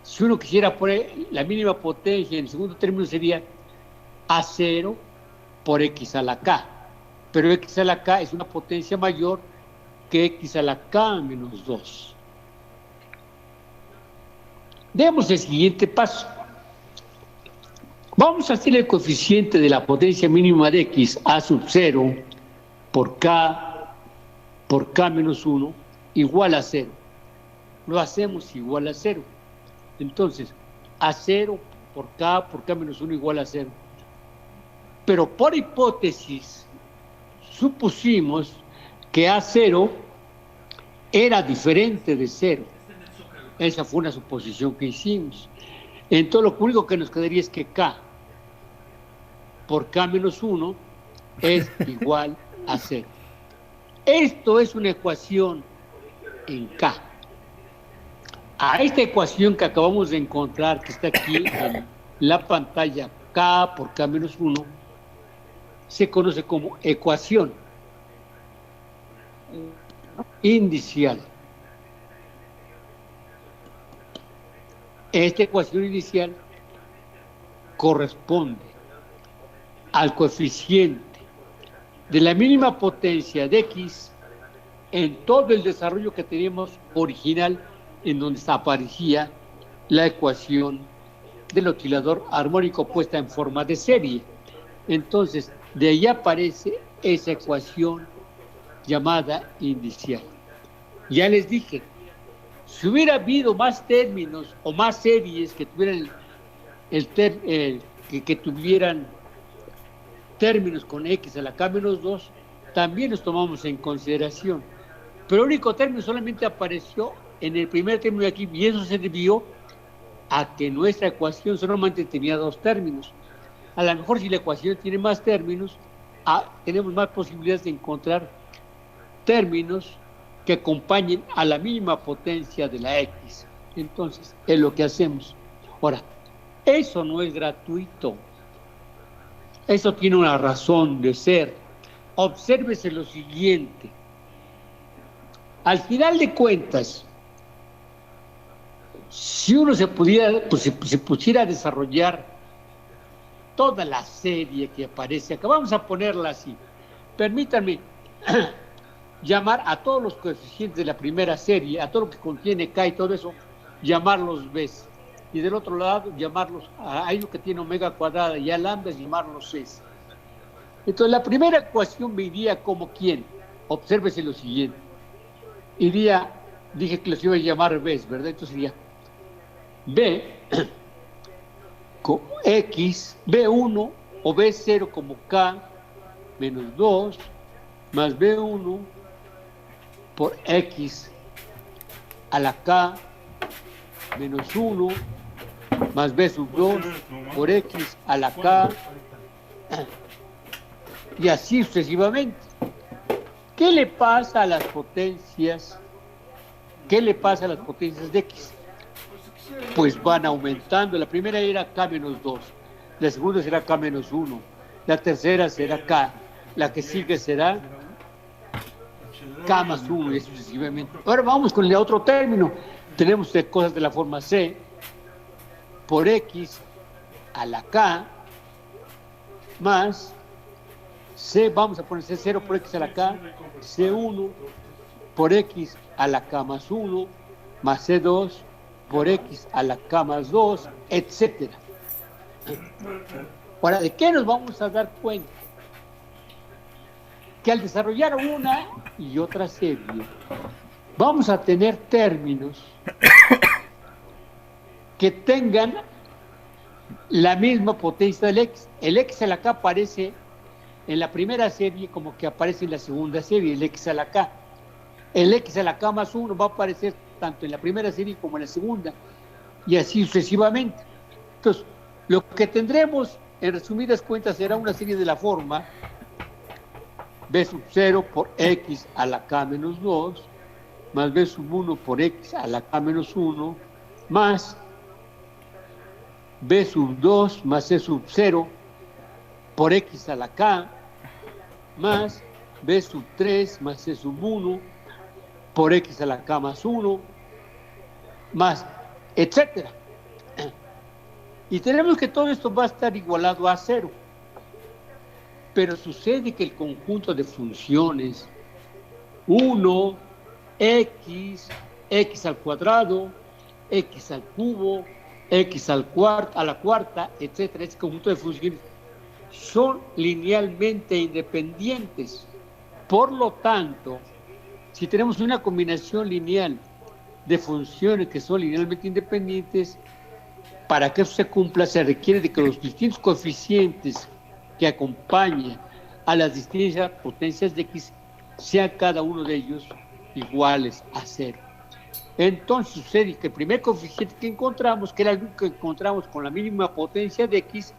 Si uno quisiera poner la mínima potencia en el segundo término sería A0 por X a la K, pero X a la K es una potencia mayor que X a la K menos 2. Demos el siguiente paso. Vamos a hacer el coeficiente de la potencia mínima de X, A sub 0 por K menos 1 igual a 0. Lo hacemos igual a 0. Entonces, A0 por K menos 1 igual a 0. Pero por hipótesis, supusimos que A0 era diferente de 0. Esa fue una suposición que hicimos. Entonces, lo único que nos quedaría es que K por K menos 1 es igual a 0. Esto es una ecuación en K. A esta ecuación que acabamos de encontrar, que está aquí en la pantalla, K por K menos 1, se conoce como ecuación indicial. Esta ecuación inicial corresponde al coeficiente de la mínima potencia de X en todo el desarrollo que teníamos original, en donde aparecía la ecuación del oscilador armónico puesta en forma de serie. Entonces, de ahí aparece esa ecuación llamada indicial. Ya les dije, si hubiera habido más términos o más series que tuvieran que tuvieran términos con x a la k menos 2, también los tomamos en consideración. Pero el único término solamente apareció en el primer término de aquí, y eso se debió a que nuestra ecuación solamente tenía 2 términos. A lo mejor si la ecuación tiene más términos, tenemos más posibilidades de encontrar términos que acompañen a la misma potencia de la x. Entonces, es lo que hacemos. Ahora, eso no es gratuito. Eso tiene una razón de ser. Obsérvese lo siguiente. Al final de cuentas, si uno se pusiera a desarrollar toda la serie que aparece acá, vamos a ponerla así. Permítanme llamar a todos los coeficientes de la primera serie, a todo lo que contiene K y todo eso, llamarlos B's. Y del otro lado, llamarlos a ello que tiene omega cuadrada y a lambda, llamarlos C's. Entonces, la primera ecuación me iría como ¿quién? Obsérvese lo siguiente. Iría, dije que los iba a llamar B's, ¿verdad? Entonces sería B con X, B1 o B0 como K menos 2 más B1 por X a la K menos 1 más B sub 2 por X a la K y así sucesivamente. ¿Qué le pasa a las potencias? ¿Qué le pasa a las potencias de X? Pues van aumentando. La primera era K menos 2, la segunda será K menos 1, la tercera será K, la que sigue será K más 1 y sucesivamente. Ahora vamos con el otro término. Tenemos cosas de la forma C por X a la K más C, vamos a poner C0 por X a la K, C1 por X a la K más 1 más C2 por X a la K más 2, etcétera. Ahora, ¿de qué nos vamos a dar cuenta? Que al desarrollar una y otra serie, vamos a tener términos que tengan la misma potencia del X. El X a la K aparece en la primera serie como que aparece en la segunda serie, el X a la K. El X a la K más 1 va a aparecer tanto en la primera serie como en la segunda, y así sucesivamente. Entonces, lo que tendremos, en resumidas cuentas, será una serie de la forma B sub 0 por X a la K menos 2, más B sub 1 por X a la K menos 1, más B sub 2 más C sub 0 por X a la K, más B sub 3 más C sub 1 por X a la K más 1, más, etcétera. Y tenemos que todo esto va a estar igualado a 0. Pero sucede que el conjunto de funciones 1, X, X al cuadrado, X al cubo, X a la cuarta, etcétera, ese conjunto de funciones son linealmente independientes. Por lo tanto, si tenemos una combinación lineal de funciones que son linealmente independientes, para que eso se cumpla se requiere de que los distintos coeficientes que acompañan a las distintas potencias de X sean cada uno de ellos iguales a 0. Entonces sucede que el primer coeficiente que encontramos, que era el que encontramos con la mínima potencia de X,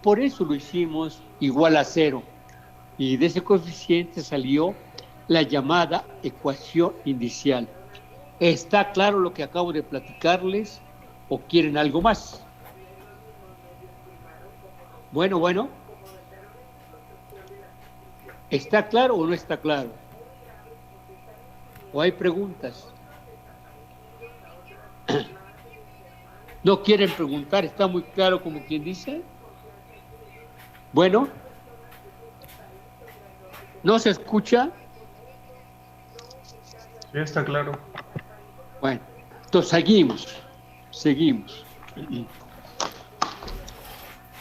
por eso lo hicimos igual a 0. Y de ese coeficiente salió la llamada ecuación inicial. ¿Está claro lo que acabo de platicarles o quieren algo más? Bueno. ¿Está claro o no está claro? ¿O hay preguntas? ¿No quieren preguntar? ¿Está muy claro como quien dice? Bueno. ¿No se escucha? Ya está claro. Bueno, entonces seguimos.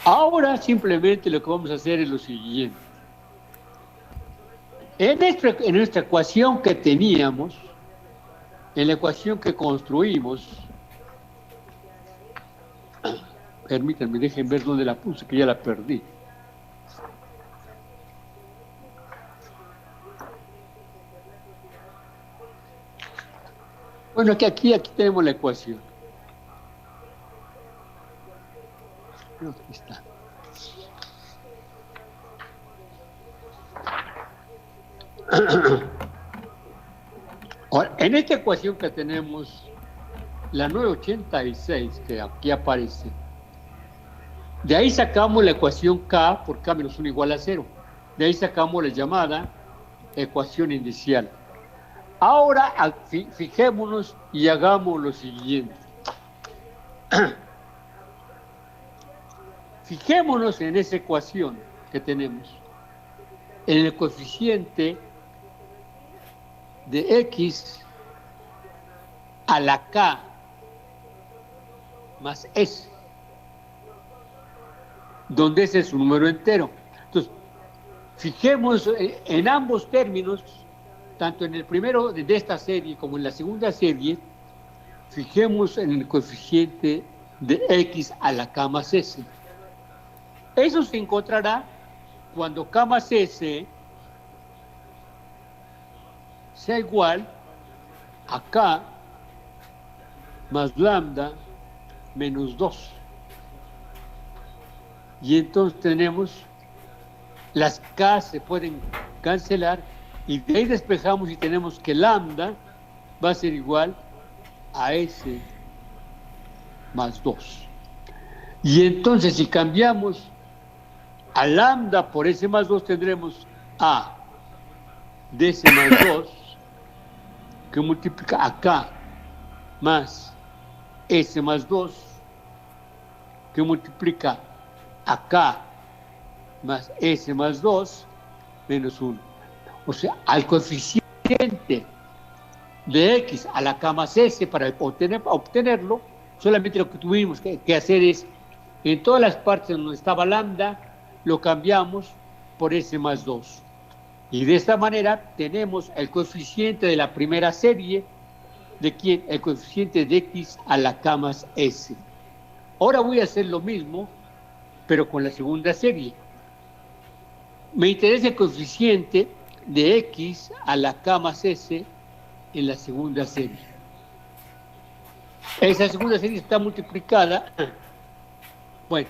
Ahora simplemente lo que vamos a hacer es lo siguiente. En nuestra ecuación que teníamos, en la ecuación que construimos, permítanme, dejen ver dónde la puse, que ya la perdí. Bueno, aquí tenemos la ecuación. Creo que está. Ahora, en esta ecuación que tenemos, la 986 que aquí aparece, de ahí sacamos la ecuación K por K menos 1 igual a 0. De ahí sacamos la llamada ecuación inicial. Ahora fijémonos y hagamos lo siguiente. Fijémonos en esa ecuación que tenemos, en el coeficiente de X a la K más S, donde ese es un número entero. Entonces, fijemos en ambos términos, tanto en el primero de esta serie como en la segunda serie, fijemos en el coeficiente de X a la K más S. Eso se encontrará cuando K más S sea igual a K más lambda menos 2. Y entonces tenemos las K se pueden cancelar y de ahí despejamos y tenemos que lambda va a ser igual a S más 2. Y entonces si cambiamos a lambda por S más 2 tendremos A de S más 2 que multiplica a K más S más 2 que multiplica a K más S más 2 menos 1. O sea, al coeficiente de X a la K más S para obtenerlo, solamente lo que tuvimos que hacer es, en todas las partes donde estaba lambda, lo cambiamos por S más 2. Y de esta manera tenemos el coeficiente de la primera serie, ¿de quién? El coeficiente de X a la K más S. Ahora voy a hacer lo mismo, pero con la segunda serie. Me interesa el coeficiente de X a la K más S en la segunda serie. Esa segunda serie está multiplicada. Bueno,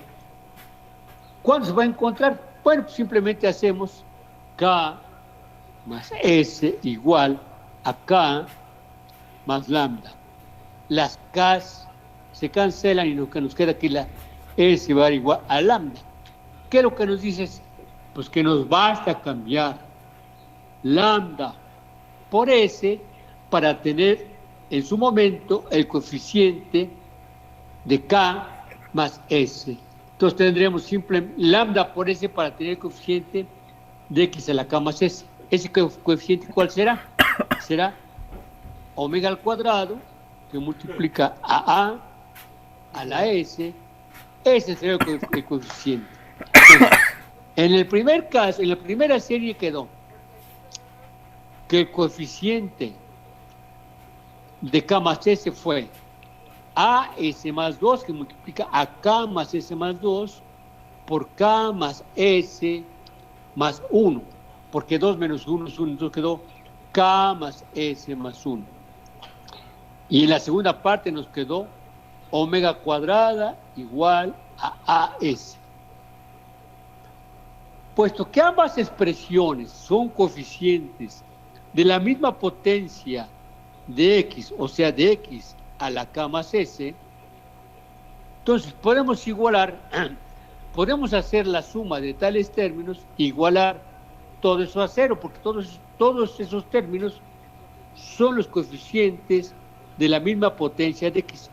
¿cuándo se va a encontrar? Bueno, pues simplemente hacemos K más S igual a K más lambda. Las K se cancelan y lo que nos queda aquí la S va a dar igual a lambda. ¿Qué es lo que nos dice? Pues que nos basta cambiar lambda por S para tener en su momento el coeficiente de K más S. Entonces tendremos simple lambda por S para tener el coeficiente de X a la K más S. ¿Ese coeficiente cuál será? Será omega al cuadrado, que multiplica a la S. Ese será el coeficiente. Entonces, en el primer caso, en la primera serie quedó que el coeficiente de K más S fue a S más 2, que multiplica a K más S más 2 por K más S más 1, porque 2 menos 1 es 1, entonces quedó K más S más 1. Y en la segunda parte nos quedó omega cuadrada igual a AS. Puesto que ambas expresiones son coeficientes de la misma potencia de X, o sea, de X a la K más S, entonces podemos igualar, podemos hacer la suma de tales términos, igualar todo eso a cero, porque todos esos términos son los coeficientes de la misma potencia de X.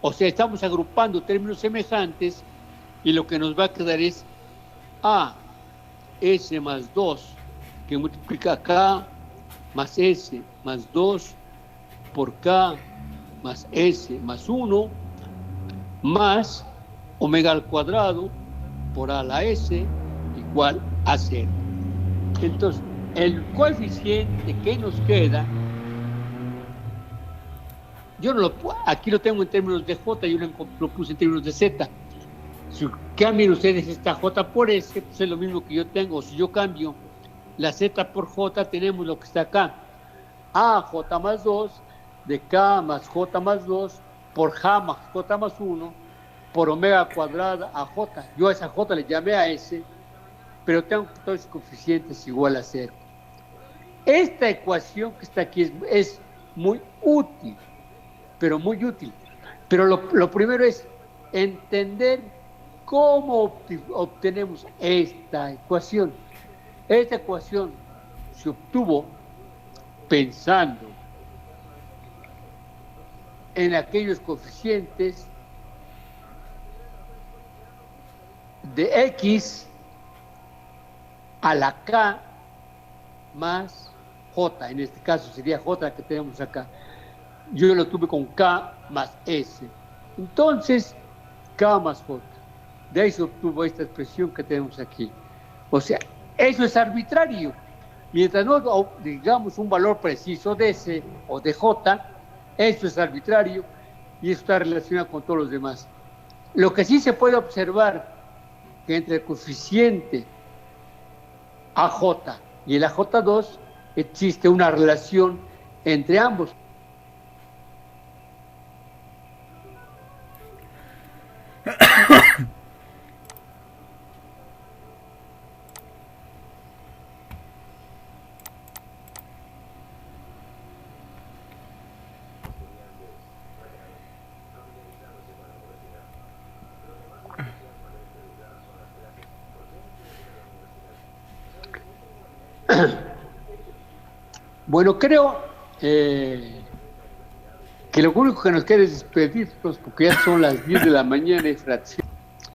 O sea, estamos agrupando términos semejantes y lo que nos va a quedar es A S más 2, que multiplica K más S más 2 por K más S más 1, más omega al cuadrado por A a la S igual a 0. Entonces, el coeficiente que nos queda, yo no aquí lo tengo en términos de J, yo lo puse en términos de Z. Si cambian ustedes esta J por S, pues es lo mismo que yo tengo. Si yo cambio la Z por J, tenemos lo que está acá. A J más 2 de K más J más 2 por J más J más 1 por omega cuadrada a J. Yo a esa J le llamé a S, pero tengo todos los coeficientes igual a 0. Esta ecuación que está aquí es muy útil, pero muy útil. Pero lo primero es entender cómo obtenemos esta ecuación. Esta ecuación se obtuvo pensando en aquellos coeficientes de X a la K más J, en este caso sería J que tenemos acá. Yo lo tuve con K más S. Entonces, K más J. De ahí se obtuvo esta expresión que tenemos aquí. O sea, eso es arbitrario. Mientras no digamos un valor preciso de S o de J, eso es arbitrario y eso está relacionado con todos los demás. Lo que sí se puede observar que entre el coeficiente AJ y el AJ2 existe una relación entre ambos. Bueno, creo que lo único que nos queda es despedirnos porque ya son las 10 de la mañana y fracción.